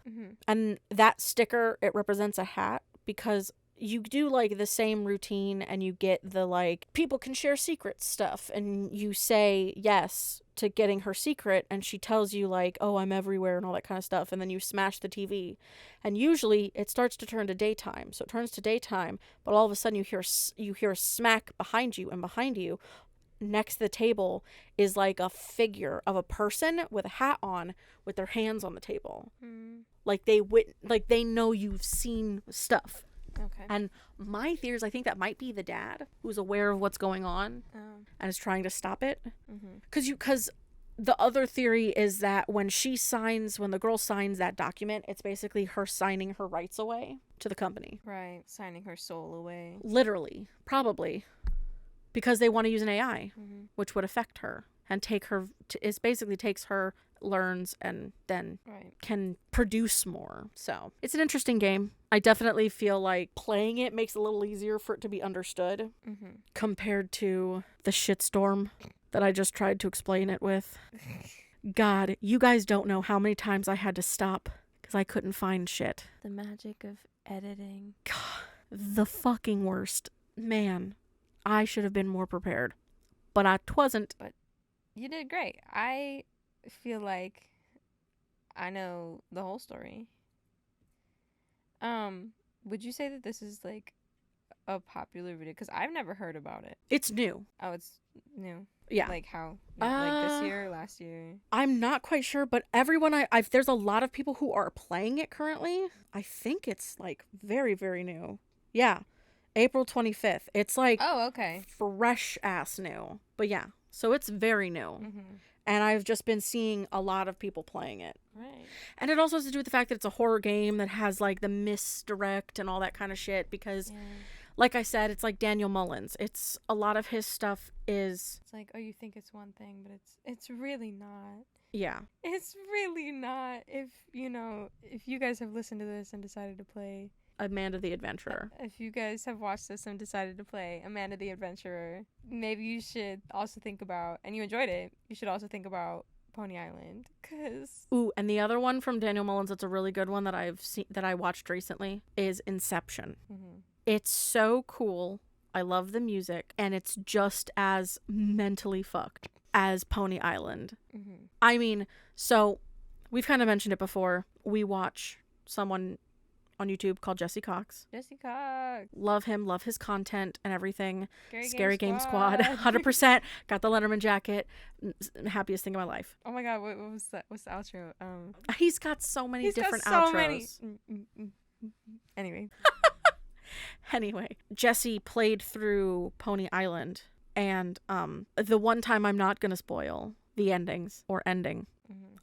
Speaker 2: And that sticker, it represents a hat. Because you do like the same routine and you get the like people can share secrets stuff, and you say yes to getting her secret, and she tells you like, oh, I'm everywhere and all that kind of stuff, and then you smash the TV, and usually it starts to turn to daytime. So it turns to daytime, but all of a sudden you hear a smack behind you, and behind you next to the table is like a figure of a person with a hat on with their hands on the table. Like they know you've seen stuff.
Speaker 1: Okay.
Speaker 2: And my theory is I think that might be the dad who's aware of what's going on and is trying to stop it. Because the other theory is that when the girl signs that document, it's basically her signing her rights away to the company.
Speaker 1: Right. Signing her soul away.
Speaker 2: Literally. Probably. Because they want to use an AI, which would affect her and take her, it basically takes her, learns, and then can produce more. So it's an interesting game. I definitely feel like playing it makes it a little easier for it to be understood compared to the shitstorm that I just tried to explain it with. God, you guys don't know how many times I had to stop because I couldn't find shit.
Speaker 1: The magic of editing.
Speaker 2: God, the fucking worst. Man, I should have been more prepared, but I wasn't.
Speaker 1: But you did great. I feel like I know the whole story. Would you say that this is like a popular video? Because I've never heard about it.
Speaker 2: It's new.
Speaker 1: Oh, it's new.
Speaker 2: Yeah.
Speaker 1: Like how? Like this year, last year?
Speaker 2: I'm not quite sure, but everyone I've there's a lot of people who are playing it currently. I think it's like very, very new. Yeah. April 25th. It's like fresh ass new. But yeah. So it's very new. And I've just been seeing a lot of people playing it.
Speaker 1: Right.
Speaker 2: And it also has to do with the fact that it's a horror game that has like the misdirect and all that kind of shit because like I said, it's like Daniel Mullins. It's a lot of his stuff is
Speaker 1: it's like, oh, you think it's one thing, but it's really not.
Speaker 2: Yeah.
Speaker 1: It's really not. If you guys have listened to this and decided to play
Speaker 2: Amanda the Adventurer.
Speaker 1: If you guys have watched this and decided to play Amanda the Adventurer, maybe you should also think about, and you enjoyed it, you should also think about Pony Island, cause
Speaker 2: ooh, and the other one from Daniel Mullins that's a really good one that I've seen that I watched recently is Inception. It's so cool. I love the music, and it's just as mentally fucked as Pony Island. I mean, so We've kind of mentioned it before. We watch someone on YouTube called Jesse Cox.
Speaker 1: Jesse Cox.
Speaker 2: Love him. Love his content and everything.
Speaker 1: Scary
Speaker 2: Game Squad. 100%. Got the Letterman jacket. Happiest thing of my life.
Speaker 1: Oh my God. What was that? What's the outro?
Speaker 2: He's got so many different outros.
Speaker 1: Anyway.
Speaker 2: Anyway. Jesse played through Pony Island. And the one time I'm not going to spoil the endings or ending.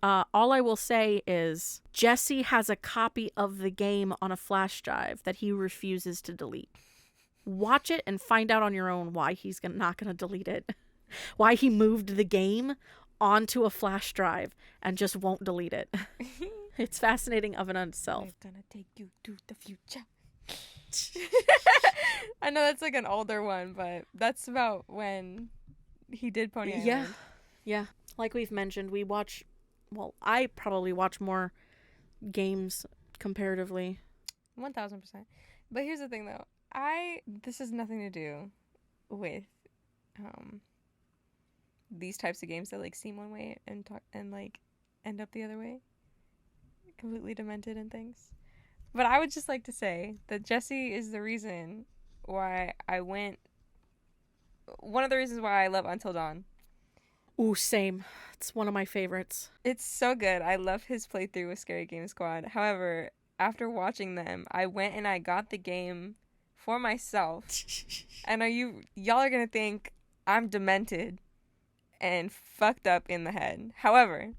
Speaker 2: All I will say is Jesse has a copy of the game on a flash drive that he refuses to delete. Watch it and find out on your own why he's not going to delete it. Why he moved the game onto a flash drive and just won't delete it. It's fascinating of and on itself.
Speaker 1: We're gonna take you to the future. I know that's like an older one, but that's about when he did Pony Island.
Speaker 2: Yeah. Like we've mentioned, I probably watch more games comparatively.
Speaker 1: 1000%. But here's the thing though. This has nothing to do with these types of games that like seem one way and like end up the other way. Completely demented and things. But I would just like to say that Jesse is the reason why one of the reasons why I love Until Dawn.
Speaker 2: Ooh, same. It's one of my favorites.
Speaker 1: It's so good. I love his playthrough with Scary Game Squad. However, after watching them, I went and I got the game for myself. And y'all are going to think I'm demented and fucked up in the head. However,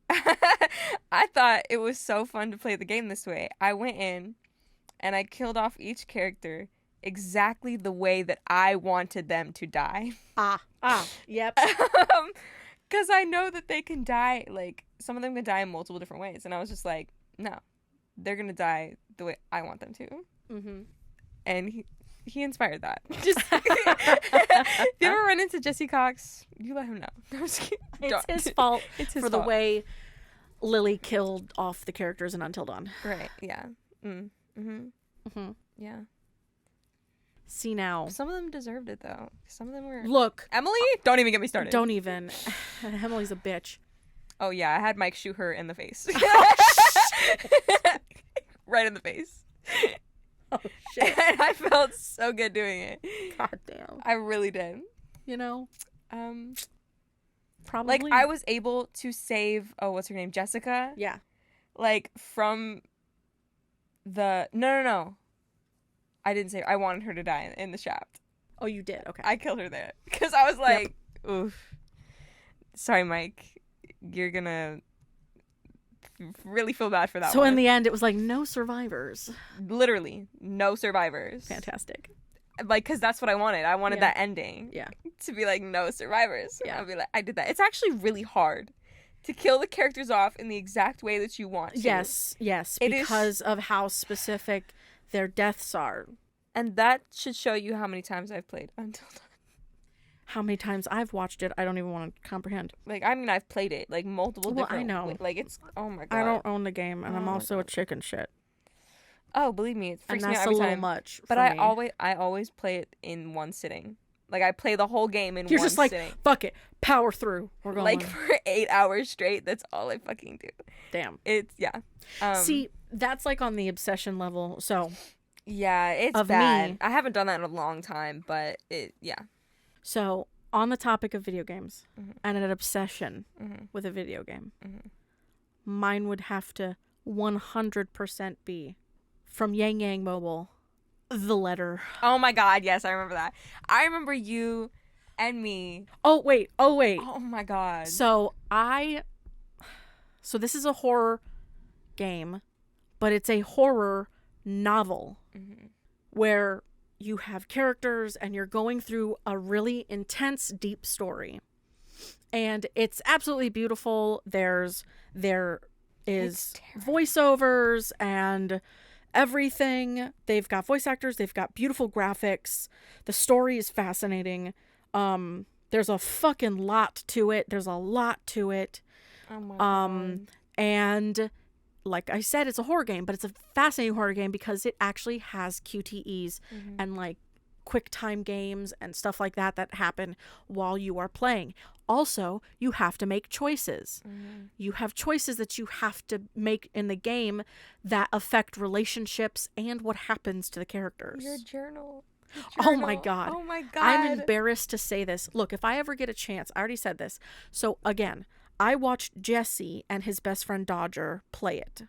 Speaker 1: I thought it was so fun to play the game this way. I went in and I killed off each character exactly the way that I wanted them to die.
Speaker 2: Yep.
Speaker 1: Because I know that they can die, like, some of them can die in multiple different ways. And I was just like, no, they're going to die the way I want them to.
Speaker 2: Mm-hmm.
Speaker 1: And he inspired that. Just if you ever run into Jesse Cox, you let him know.
Speaker 2: It's his fault for the
Speaker 1: fault.
Speaker 2: way Lily killed off the characters in Until Dawn.
Speaker 1: Right, yeah. Yeah.
Speaker 2: See now.
Speaker 1: Some of them deserved it, though. Some of them were...
Speaker 2: Look.
Speaker 1: Emily? Don't even get me started.
Speaker 2: Don't even. Emily's a bitch.
Speaker 1: Oh, yeah. I had Mike shoot her in the face. Right in the face.
Speaker 2: Oh, shit.
Speaker 1: And I felt so good doing it.
Speaker 2: God damn.
Speaker 1: I really did.
Speaker 2: You know? Probably.
Speaker 1: Like, I was able to save... Oh, what's her name? Jessica?
Speaker 2: Yeah.
Speaker 1: Like, from the... No. I didn't say... I wanted her to die in the shaft.
Speaker 2: Oh, you did? Okay.
Speaker 1: I killed her there. Because I was like, oof. Sorry, Mike. You're gonna really feel bad for that
Speaker 2: So
Speaker 1: one.
Speaker 2: in the end, it was like, no survivors.
Speaker 1: Literally, no survivors.
Speaker 2: Fantastic.
Speaker 1: Like, because that's what I wanted. I wanted that ending.
Speaker 2: Yeah.
Speaker 1: To be like, no survivors.
Speaker 2: Yeah.
Speaker 1: I'll be like, I did that. It's actually really hard to kill the characters off in the exact way that you want to.
Speaker 2: Yes. Because of how specific their deaths are.
Speaker 1: And that should show you how many times I've played Until Dawn.
Speaker 2: How many times I've watched it, I don't even want to comprehend.
Speaker 1: Like, I mean, I've played it, like, multiple different...
Speaker 2: I know.
Speaker 1: Like, it's... Oh, my God.
Speaker 2: I don't own the game, and I'm also a chicken shit.
Speaker 1: Oh, believe me, it freaks me out every
Speaker 2: And that's a little
Speaker 1: time.
Speaker 2: much
Speaker 1: But
Speaker 2: for me.
Speaker 1: I always play it in one sitting. Like, I play the whole game in
Speaker 2: You're
Speaker 1: one
Speaker 2: just like,
Speaker 1: sitting.
Speaker 2: fuck it, power through. We're going.
Speaker 1: Like, for 8 hours straight, that's all I fucking do.
Speaker 2: Damn.
Speaker 1: It's, yeah.
Speaker 2: See, that's like on the obsession level, so...
Speaker 1: Yeah, it's bad. I haven't done that in a long time, but yeah.
Speaker 2: So, on the topic of video games, and an obsession with a video game, mine would have to 100% be from Yang Yang Mobile, The Letter.
Speaker 1: Oh my God, yes, I remember that. I remember you and me.
Speaker 2: Oh, wait.
Speaker 1: Oh my God.
Speaker 2: So this is a horror game, but it's a horror novel where you have characters and you're going through a really intense, deep story. And it's absolutely beautiful. There is voiceovers and everything. They've got voice actors. They've got beautiful graphics. The story is fascinating. There's a fucking lot to it.
Speaker 1: Oh my God.
Speaker 2: And like I said, it's a horror game, but it's a fascinating horror game because it actually has QTEs and like quick time games and stuff like that happen while you are playing. Also, you have to make choices. You have choices that you have to make in the game that affect relationships and what happens to the characters.
Speaker 1: Your journal.
Speaker 2: Oh my God.
Speaker 1: Oh my God.
Speaker 2: I'm embarrassed to say this. Look, if I ever get a chance, I already said this. So again, I watched Jesse and his best friend Dodger play it.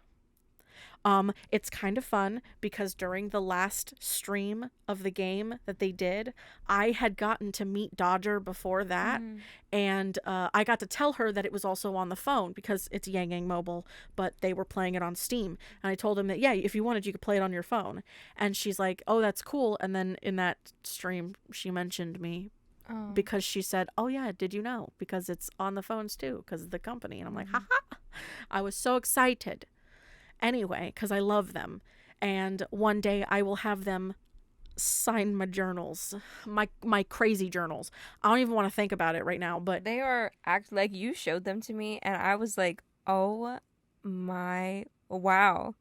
Speaker 2: It's kind of fun because during the last stream of the game that they did, I had gotten to meet Dodger before that, and I got to tell her that it was also on the phone because it's Yang Yang Mobile, but they were playing it on Steam. And I told him that, yeah, if you wanted, you could play it on your phone. And she's like, oh, that's cool. And then in that stream, she mentioned me. Oh. Because she said, oh yeah, did you know? Because it's on the phones too, because of the company. And I'm like, haha. I was so excited. Anyway, because I love them. And one day I will have them sign my journals. My crazy journals. I don't even want to think about it right now, but
Speaker 1: they are like you showed them to me and I was like, oh my wow.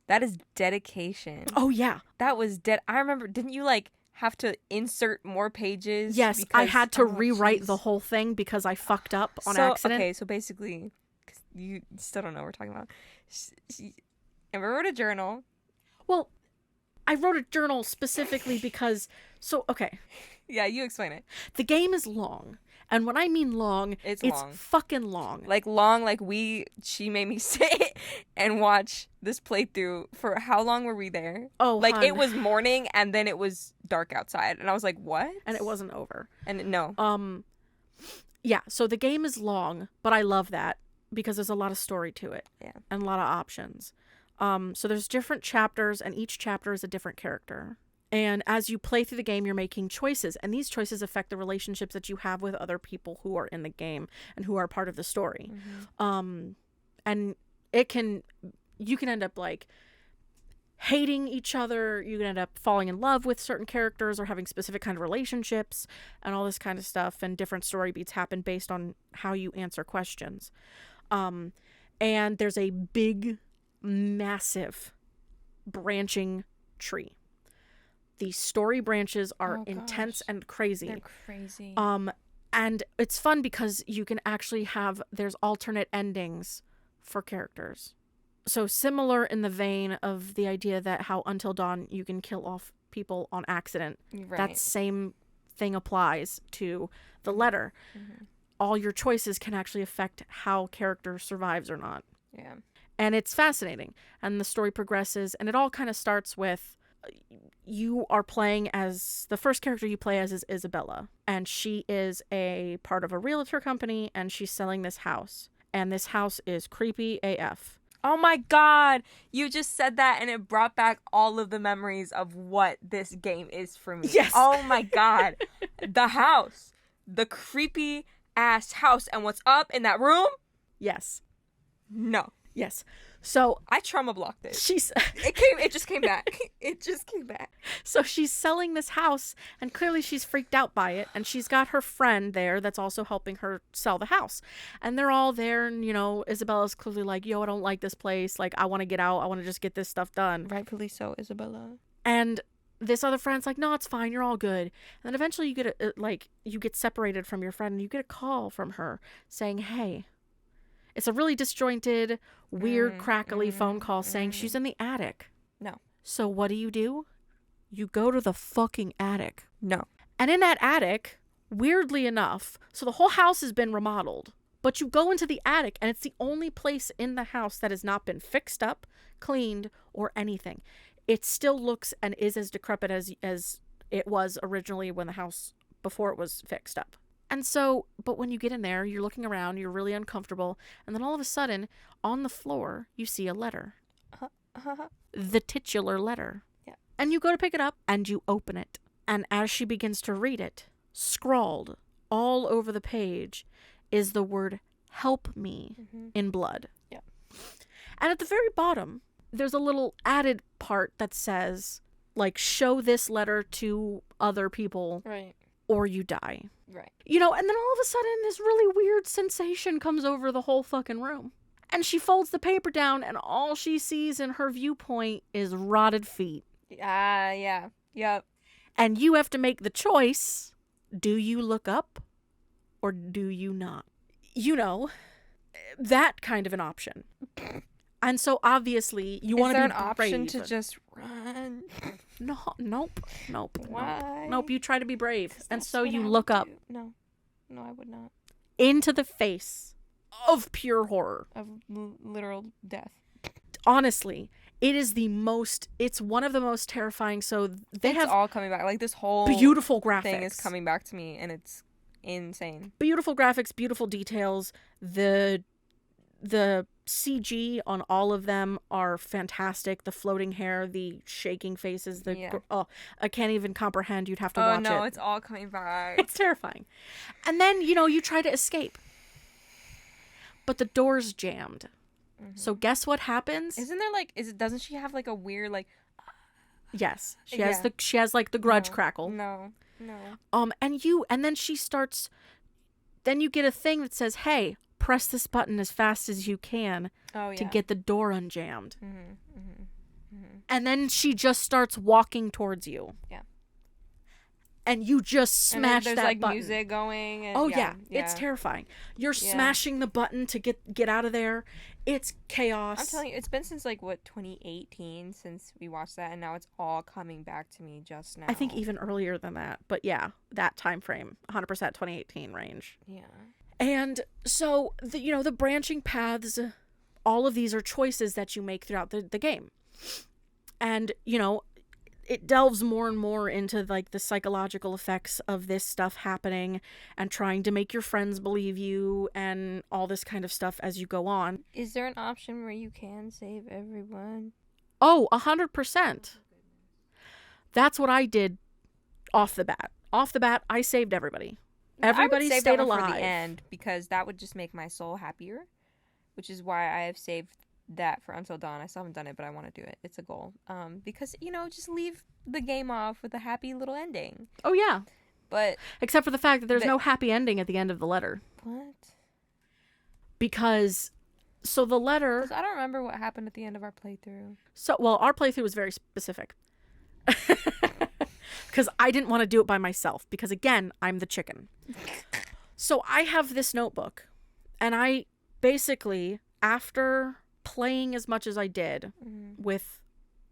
Speaker 1: That is dedication.
Speaker 2: Oh yeah.
Speaker 1: That was I remember, didn't you like have to insert more pages?
Speaker 2: Yes, I had to rewrite the whole thing because I fucked up on accident.
Speaker 1: Okay, so basically, you still don't know what we're talking about. And we wrote a journal.
Speaker 2: Well, I wrote a journal specifically because... So, okay.
Speaker 1: Yeah, you explain it.
Speaker 2: The game is long. And when I mean long, it's long. Fucking long.
Speaker 1: Like long, like she made me sit and watch this playthrough for how long were we there?
Speaker 2: Oh,
Speaker 1: like it was morning and then it was dark outside. And I was like, what?
Speaker 2: And it wasn't over.
Speaker 1: And no.
Speaker 2: Yeah, so the game is long, but I love that because there's a lot of story to it.
Speaker 1: Yeah.
Speaker 2: And a lot of options. So there's different chapters and each chapter is a different character. And as you play through the game, you're making choices. And these choices affect the relationships that you have with other people who are in the game and who are part of the story. And you can end up like hating each other. You can end up falling in love with certain characters or having specific kind of relationships and all this kind of stuff. And different story beats happen based on how you answer questions. And there's a big, massive branching tree. The story branches are intense and crazy.
Speaker 1: They're crazy.
Speaker 2: And it's fun because you can actually there's alternate endings for characters. So similar in the vein of the idea that how Until Dawn you can kill off people on accident.
Speaker 1: Right.
Speaker 2: That same thing applies to the letter. All your choices can actually affect how character survives or not.
Speaker 1: Yeah.
Speaker 2: And it's fascinating. And the story progresses and it all kind of starts with you are playing as the first character you play as is Isabella, and she is a part of a realtor company and she's selling this house, and this house is creepy AF.
Speaker 1: Oh my God, you just said that and it brought back all of the memories of what this game is for me.
Speaker 2: Yes.
Speaker 1: Oh my God. The house, the creepy ass house, and what's up in that room?
Speaker 2: Yes.
Speaker 1: No.
Speaker 2: Yes. So
Speaker 1: I trauma blocked it. It just came back. It just came back.
Speaker 2: So she's selling this house and clearly she's freaked out by it, and she's got her friend there that's also helping her sell the house. And they're all there, and Isabella's clearly like, yo, I don't like this place. Like, I want to get out. I want to just get this stuff done.
Speaker 1: Rightfully so, Isabella.
Speaker 2: And this other friend's like, no, it's fine. You're all good. And then eventually you get separated from your friend and you get a call from her saying, hey. It's a really disjointed, weird, crackly phone call saying she's in the attic.
Speaker 1: No.
Speaker 2: So what do? You go to the fucking attic.
Speaker 1: No.
Speaker 2: And in that attic, weirdly enough, so the whole house has been remodeled, but you go into the attic and it's the only place in the house that has not been fixed up, cleaned, or anything. It still looks and is as decrepit as it was originally when the house before it was fixed up. And so, but when you get in there, you're looking around, you're really uncomfortable, and then all of a sudden, on the floor, you see a letter. The titular letter.
Speaker 1: Yeah.
Speaker 2: And you go to pick it up, and you open it. And as she begins to read it, scrawled all over the page is the word, help me, in blood.
Speaker 1: Yeah.
Speaker 2: And at the very bottom, there's a little added part that says, like, show this letter to other people.
Speaker 1: Right.
Speaker 2: Or you die.
Speaker 1: Right.
Speaker 2: And then all of a sudden this really weird sensation comes over the whole fucking room. And she folds the paper down and all she sees in her viewpoint is rotted feet.
Speaker 1: Yeah. Yep.
Speaker 2: And you have to make the choice. Do you look up or do you not? You know, that kind of an option. And so obviously you want to be brave.
Speaker 1: Is there an option to just run?
Speaker 2: No, nope.
Speaker 1: Why?
Speaker 2: Nope, you try to be brave. And so you look up.
Speaker 1: No, I would not.
Speaker 2: Into the face of pure horror.
Speaker 1: Of literal death.
Speaker 2: Honestly, it's one of the most terrifying. So it's
Speaker 1: all coming back. Like this whole
Speaker 2: beautiful graphics
Speaker 1: thing is coming back to me, and it's insane.
Speaker 2: Beautiful graphics, beautiful details. The CG on all of them are fantastic. The floating hair, the shaking faces, I can't even comprehend. You'd have to watch it.
Speaker 1: Oh no, it's all coming back.
Speaker 2: It's terrifying. And then, you try to escape. But the door's jammed. Mm-hmm. So guess what happens?
Speaker 1: Isn't there doesn't she have like a weird
Speaker 2: Yes. She has like the grudge crackle.
Speaker 1: No.
Speaker 2: And then she starts, then you get a thing that says, hey, press this button as fast as you can to get the door unjammed. And then she just starts walking towards you. Yeah. And you just smash that button. There's
Speaker 1: music going.
Speaker 2: And, it's terrifying. You're smashing the button to get out of there. It's chaos.
Speaker 1: I'm telling you, it's been since 2018 since we watched that, and now it's all coming back to me just now.
Speaker 2: I think even earlier than that, but yeah, that time frame, 100% 2018 range.
Speaker 1: Yeah.
Speaker 2: And so the branching paths, all of these are choices that you make throughout the game, and it delves more and more into the psychological effects of this stuff happening and trying to make your friends believe you and all this kind of stuff as you go on.
Speaker 1: Is there an option where you can save everyone?
Speaker 2: Oh, 100%. That's what I did off the bat. Off the bat, I saved everybody. Everybody stayed alive.
Speaker 1: For the end, because that would just make my soul happier, which is why I have saved that for Until Dawn. I still haven't done it, but I want to do it. It's a goal. Because just leave the game off with a happy little ending.
Speaker 2: Oh yeah,
Speaker 1: but
Speaker 2: except for the fact that there's no happy ending at the end of the letter.
Speaker 1: What?
Speaker 2: Because the letter.
Speaker 1: I don't remember what happened at the end of our playthrough.
Speaker 2: Our playthrough was very specific. Because I didn't want to do it by myself. Because again, I'm the chicken. So I have this notebook, and I basically, after playing as much as I did with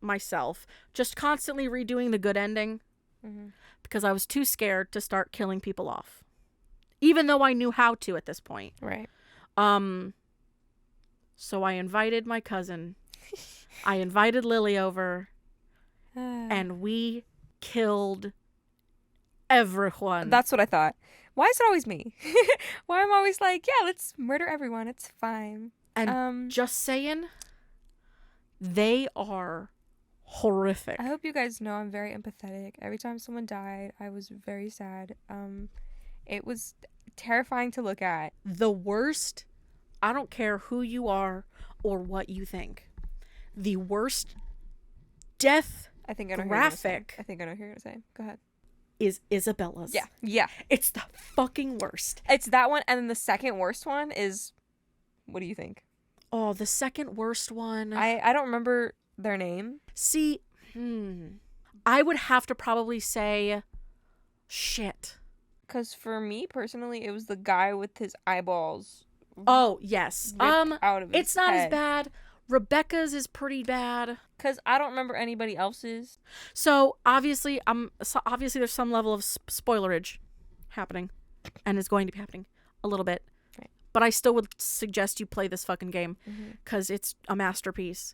Speaker 2: myself, just constantly redoing the good ending, because I was too scared to start killing people off, even though I knew how to at this point.
Speaker 1: Right.
Speaker 2: So I invited my cousin. I invited Lily over, and we killed everyone.
Speaker 1: That's what I thought. Why is it always me? Why I'm always let's murder everyone. It's fine.
Speaker 2: And just saying, they are horrific.
Speaker 1: I hope you guys know I'm very empathetic. Every time someone died, I was very sad. It was terrifying to look at.
Speaker 2: The worst, I don't care who you are or what you think, the worst death graphic.
Speaker 1: I think I know what you're going to say. Go ahead.
Speaker 2: Is Isabella's.
Speaker 1: Yeah.
Speaker 2: It's the fucking worst.
Speaker 1: It's that one, and then the second worst one is... What do you think?
Speaker 2: Oh, the second worst one.
Speaker 1: I don't remember their name.
Speaker 2: See, I would have to probably say shit.
Speaker 1: Because for me, personally, it was the guy with his eyeballs.
Speaker 2: Oh, yes.
Speaker 1: Out of his
Speaker 2: it's not
Speaker 1: head.
Speaker 2: as bad. Rebecca's is pretty bad.
Speaker 1: Because I don't remember anybody else's.
Speaker 2: So, obviously there's some level of spoilerage happening. And is going to be happening a little bit.
Speaker 1: Right.
Speaker 2: But I still would suggest you play this fucking game. Because it's a masterpiece,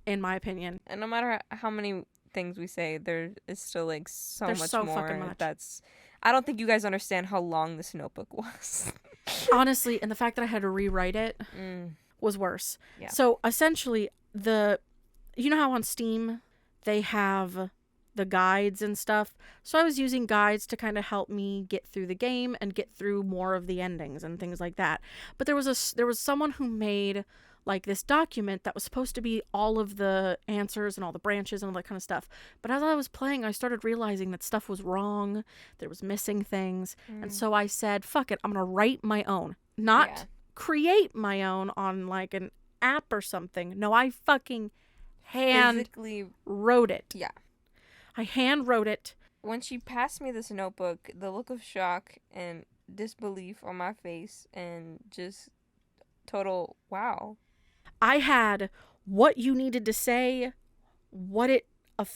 Speaker 2: in my opinion.
Speaker 1: And no matter how many things we say, there is still
Speaker 2: There's
Speaker 1: much
Speaker 2: so
Speaker 1: more.
Speaker 2: Fucking much.
Speaker 1: I don't think you guys understand how long this notebook was.
Speaker 2: Honestly, and the fact that I had to rewrite it was worse.
Speaker 1: Yeah.
Speaker 2: So essentially, you know how on Steam they have the guides and stuff? So I was using guides to kind of help me get through the game and get through more of the endings and things like that. But there was someone who made this document that was supposed to be all of the answers and all the branches and all that kind of stuff. But as I was playing, I started realizing that stuff was wrong. There was missing things. And so I said, fuck it, I'm going to write my own. Not create my own on an app or something. No, I fucking physically wrote it.
Speaker 1: Yeah.
Speaker 2: I hand wrote it
Speaker 1: when she passed me this notebook, the look of shock and disbelief on my face and just total wow.
Speaker 2: I had what you needed to say, what it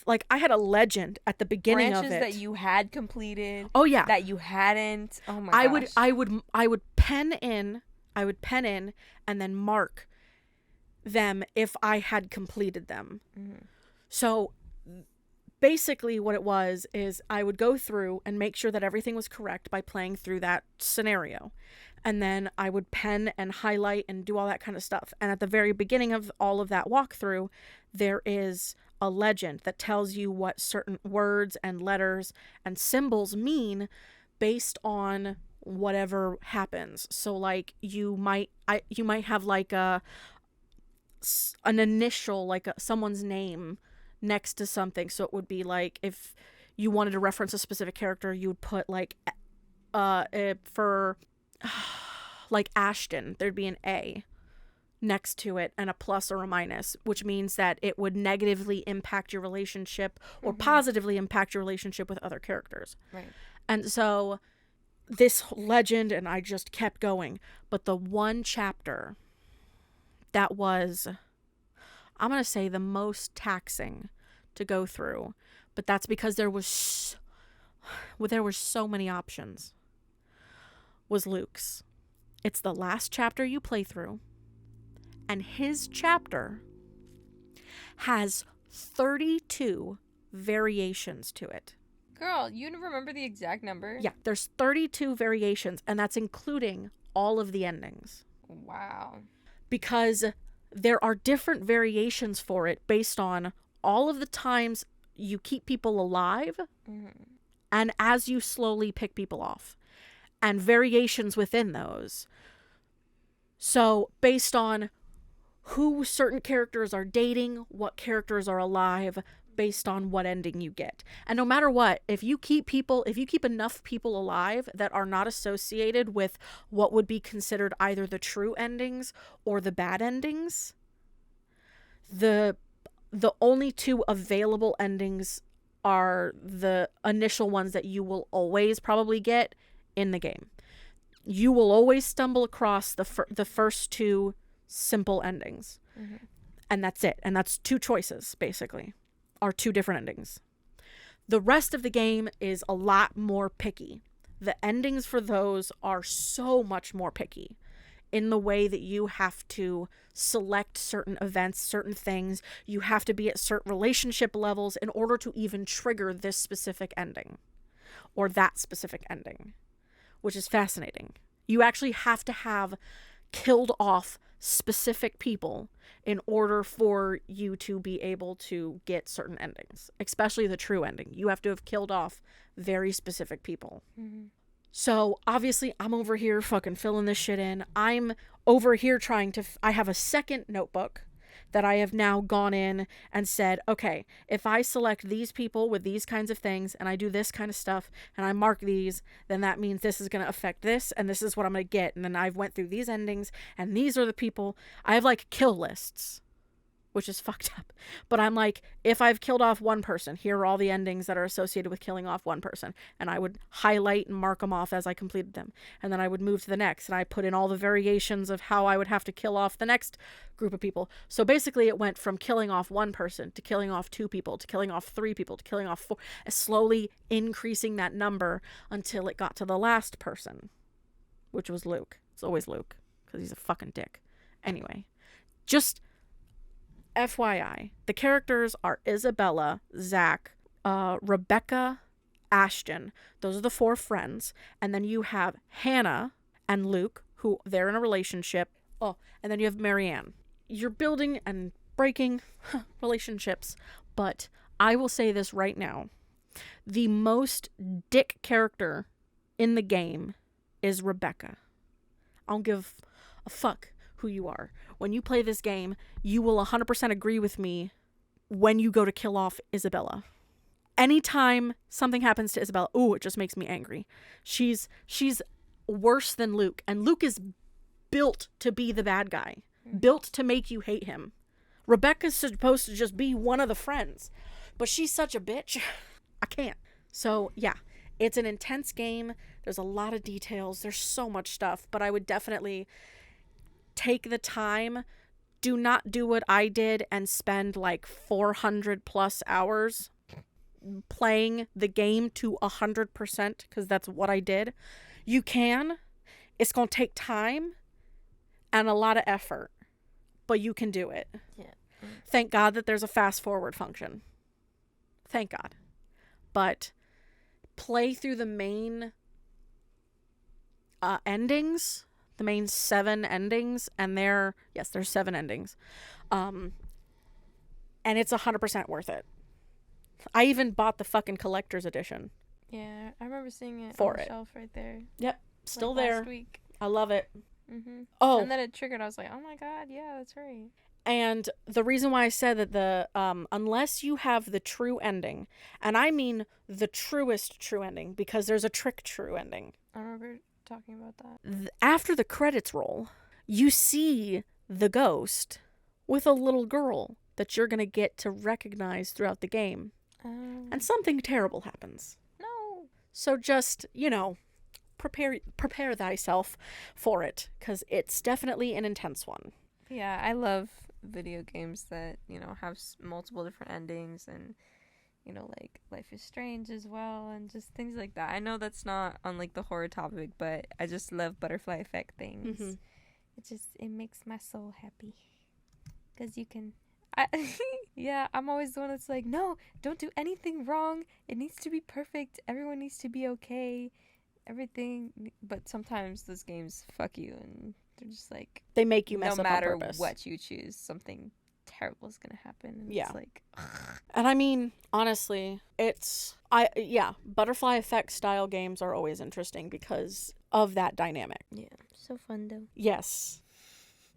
Speaker 2: like. I had a legend at the beginning
Speaker 1: Branches
Speaker 2: of it
Speaker 1: that you had completed.
Speaker 2: Oh yeah,
Speaker 1: that you hadn't. Oh my gosh.
Speaker 2: I would pen in, and then mark them if I had completed them. Mm-hmm. So basically what it was is I would go through and make sure that everything was correct by playing through that scenario. And then I would pen and highlight and do all that kind of stuff. And at the very beginning of all of that walkthrough, there is a legend that tells you what certain words and letters and symbols mean based on whatever happens. So like you might have like an initial, like someone's name next to something. So it would be like if you wanted to reference a specific character, you would put like for like Ashton, there'd be an A next to it and a plus or a minus, which means that it would negatively impact your relationship or positively impact your relationship with other characters.
Speaker 1: Right.
Speaker 2: And so this legend, and I just kept going, but the one chapter that was, I'm going to say, the most taxing to go through, but that's because there were so many options, was Luke's. It's the last chapter you play through, and his chapter has 32 variations to it.
Speaker 1: Girl, you remember the exact number?
Speaker 2: Yeah, there's 32 variations, and that's including all of the endings.
Speaker 1: Wow.
Speaker 2: Because there are different variations for it based on all of the times you keep people alive and as you slowly pick people off, and variations within those. So based on who certain characters are dating, what characters are alive, based on what ending you get. And no matter what, if you keep enough people alive that are not associated with what would be considered either the true endings or the bad endings, the only two available endings are the initial ones that you will always probably get in the game. You will always stumble across the first two simple endings. And that's it. And that's two choices, basically, are two different endings. The rest of the game is a lot more picky. The endings for those are so much more picky in the way that you have to select certain events, certain things. You have to be at certain relationship levels in order to even trigger this specific ending or that specific ending, which is fascinating. You actually have to have killed off specific people in order for you to be able to get certain endings, especially the true ending. You have to have killed off very specific people. So obviously I'm over here fucking filling this shit in. I'm over here trying to, I have a second notebook that I have now gone in and said, okay, if I select these people with these kinds of things and I do this kind of stuff and I mark these, then that means this is going to affect this and this is what I'm going to get. And then I've went through these endings and these are the people. I have like kill lists, which is fucked up. But I'm like, if I've killed off one person, here are all the endings that are associated with killing off one person. And I would highlight and mark them off as I completed them. And then I would move to the next. And I put in all the variations of how I would have to kill off the next group of people. So basically it went from killing off one person to killing off two people to killing off three people to killing off four, slowly increasing that number until it got to the last person, which was Luke. It's always Luke because he's a fucking dick. Anyway, just FYI, the characters are Isabella, Zach, Rebecca, Ashton. Those are the four friends. And then you have Hannah and Luke, who they're in a relationship. Oh, and then you have Marianne. You're building and breaking relationships. But I will say this right now. The most dick character in the game is Rebecca. I don't give a fuck who you are. When you play this game, you will 100% agree with me when you go to kill off Isabella. Anytime something happens to Isabella, it just makes me angry. She's worse than Luke, and Luke is built to be the bad guy, built to make you hate him. Rebecca's supposed to just be one of the friends, but she's such a bitch. I can't. So, yeah, it's an intense game. There's a lot of details. There's so much stuff, but I would definitely take the time. Do not do what I did and spend like 400 plus hours playing the game to 100%, because that's what I did. You can. It's going to take time and a lot of effort, but you can do it.
Speaker 1: Yeah.
Speaker 2: Thank God that there's a fast forward function. Thank God. But play through the main endings, the main 7 endings, and there's 7 endings. And it's 100% worth it. I even bought the fucking collector's edition.
Speaker 1: Yeah, I remember seeing it
Speaker 2: for
Speaker 1: on the
Speaker 2: it.
Speaker 1: shelf right there.
Speaker 2: Yep, still
Speaker 1: like
Speaker 2: there.
Speaker 1: Last week.
Speaker 2: I love it.
Speaker 1: Mm-hmm.
Speaker 2: Oh,
Speaker 1: and then it triggered. I was like, oh my god, yeah, that's right.
Speaker 2: And the reason why I said that the unless you have the true ending, and I mean the truest true ending, because there's a trick true ending.
Speaker 1: I remember talking about that.
Speaker 2: After the credits roll, you see the ghost with a little girl that you're gonna get to recognize throughout the game, and something terrible happens.
Speaker 1: No.
Speaker 2: So just, prepare thyself for it, because it's definitely an intense one.
Speaker 1: Yeah, I love video games that, have multiple different endings, and, like Life is Strange as well, and just things like that. I know that's not on, like, the horror topic, but I just love butterfly effect things. Mm-hmm. It makes my soul happy. Because you can... yeah, I'm always the one that's like, no, don't do anything wrong. It needs to be perfect. Everyone needs to be okay. Everything. But sometimes those games fuck you, and they're just like,
Speaker 2: they make you mess up
Speaker 1: on purpose. No matter what you choose, something terrible is gonna happen. And
Speaker 2: yeah.
Speaker 1: It's like,
Speaker 2: and I mean, honestly, butterfly effect style games are always interesting because of that dynamic.
Speaker 1: Yeah, so fun though.
Speaker 2: Yes.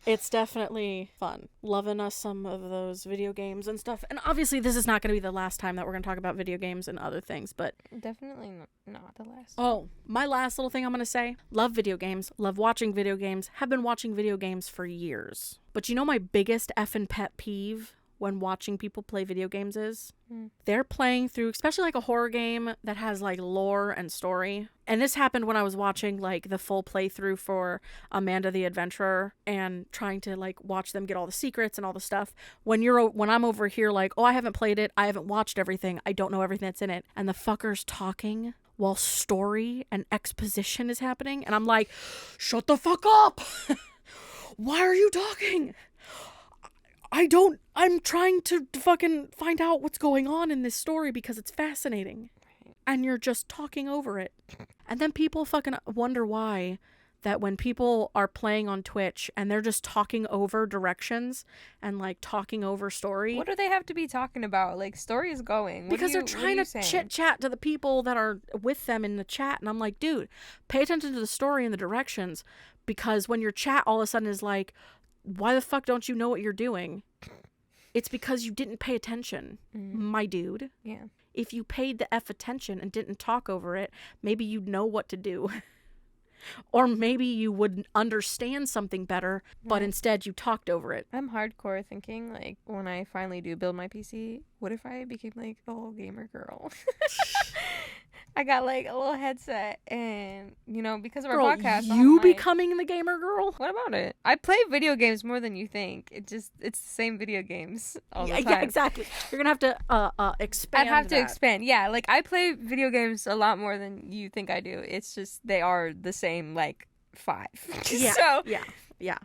Speaker 2: It's definitely fun. Loving us some of those video games and stuff. And obviously this is not going to be the last time that we're going to talk about video games and other things, but...
Speaker 1: Definitely not the last.
Speaker 2: Oh, my last little thing I'm going to say. Love video games. Love watching video games. Have been watching video games for years. But my biggest effing pet peeve when watching people play video games is they're playing through, especially like a horror game that has like lore and story. And this happened when I was watching like the full playthrough for Amanda the Adventurer and trying to like watch them get all the secrets and all the stuff. When I'm over here like, oh, I haven't played it, I haven't watched everything, I don't know everything that's in it, and the fucker's talking while story and exposition is happening, and I'm like, shut the fuck up. Why are you talking? I'm trying to fucking find out what's going on in this story because it's fascinating. And you're just talking over it. And then people fucking wonder why that when people are playing on Twitch and they're just talking over directions and like talking over story.
Speaker 1: What do they have to be talking about? Like, story is going.
Speaker 2: Because they're trying to chit-chat to the people that are with them in the chat. And I'm like, dude, pay attention to the story and the directions. Because when your chat all of a sudden is like, why the fuck don't you know what you're doing? It's because you didn't pay attention, my dude.
Speaker 1: Yeah.
Speaker 2: If you paid the F attention and didn't talk over it, maybe you'd know what to do. Or maybe you would understand something better, but instead you talked over it.
Speaker 1: I'm hardcore thinking, like, when I finally do build my PC, what if I became, like, a whole gamer girl? I got, like, a little headset, and, because of our podcast...
Speaker 2: you becoming the gamer girl?
Speaker 1: What about it? I play video games more than you think. It's the same video games all the time.
Speaker 2: Yeah, exactly. You're gonna have to expand.
Speaker 1: I'd have to expand, yeah. Like, I play video games a lot more than you think I do. It's just, they are the same, like, 5.
Speaker 2: Yeah,
Speaker 1: so,
Speaker 2: yeah.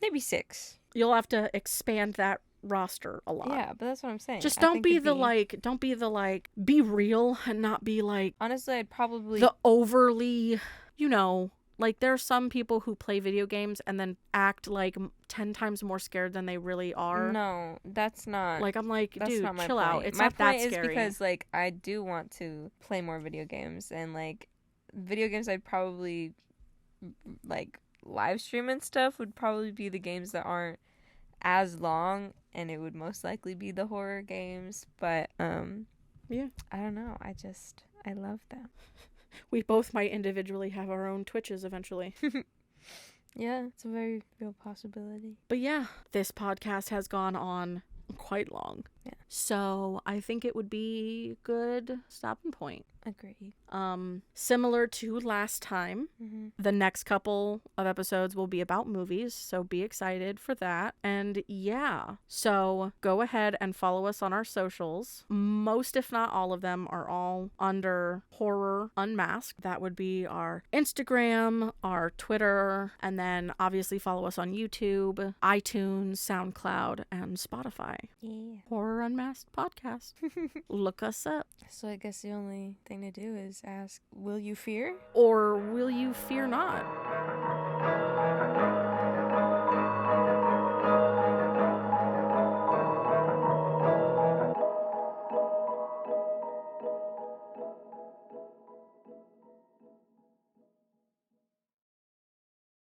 Speaker 1: Maybe 6.
Speaker 2: You'll have to expand that roster a lot.
Speaker 1: Yeah, but that's what I'm saying.
Speaker 2: Just don't be the be real and not be like,
Speaker 1: honestly, I'd probably
Speaker 2: the overly, like there are some people who play video games and then act like 10 times more scared than they really are.
Speaker 1: No, that's not.
Speaker 2: Like, I'm like, dude, chill out. It's
Speaker 1: my
Speaker 2: not that
Speaker 1: point
Speaker 2: scary.
Speaker 1: Is because like I do want to play more video games, and like video games I'd probably like live stream and stuff would probably be the games that aren't as long, and it would most likely be the horror games, but
Speaker 2: yeah,
Speaker 1: I don't know, I love them.
Speaker 2: We both might individually have our own Twitches eventually.
Speaker 1: Yeah, it's a very real possibility.
Speaker 2: But yeah, this podcast has gone on quite long.
Speaker 1: Yeah.
Speaker 2: So I think it would be a good stopping point.
Speaker 1: Agreed.
Speaker 2: Similar to last time, the next couple of episodes will be about movies, so be excited for that. And yeah, so go ahead and follow us on our socials. Most, if not all of them, are all under Horror Unmasked. That would be our Instagram, our Twitter, and then obviously follow us on YouTube, iTunes, SoundCloud, and Spotify.
Speaker 1: Yeah.
Speaker 2: Horror Unmasked Podcast. Look us up.
Speaker 1: So I guess the only thing to do is ask, will you fear?
Speaker 2: Or will you fear not?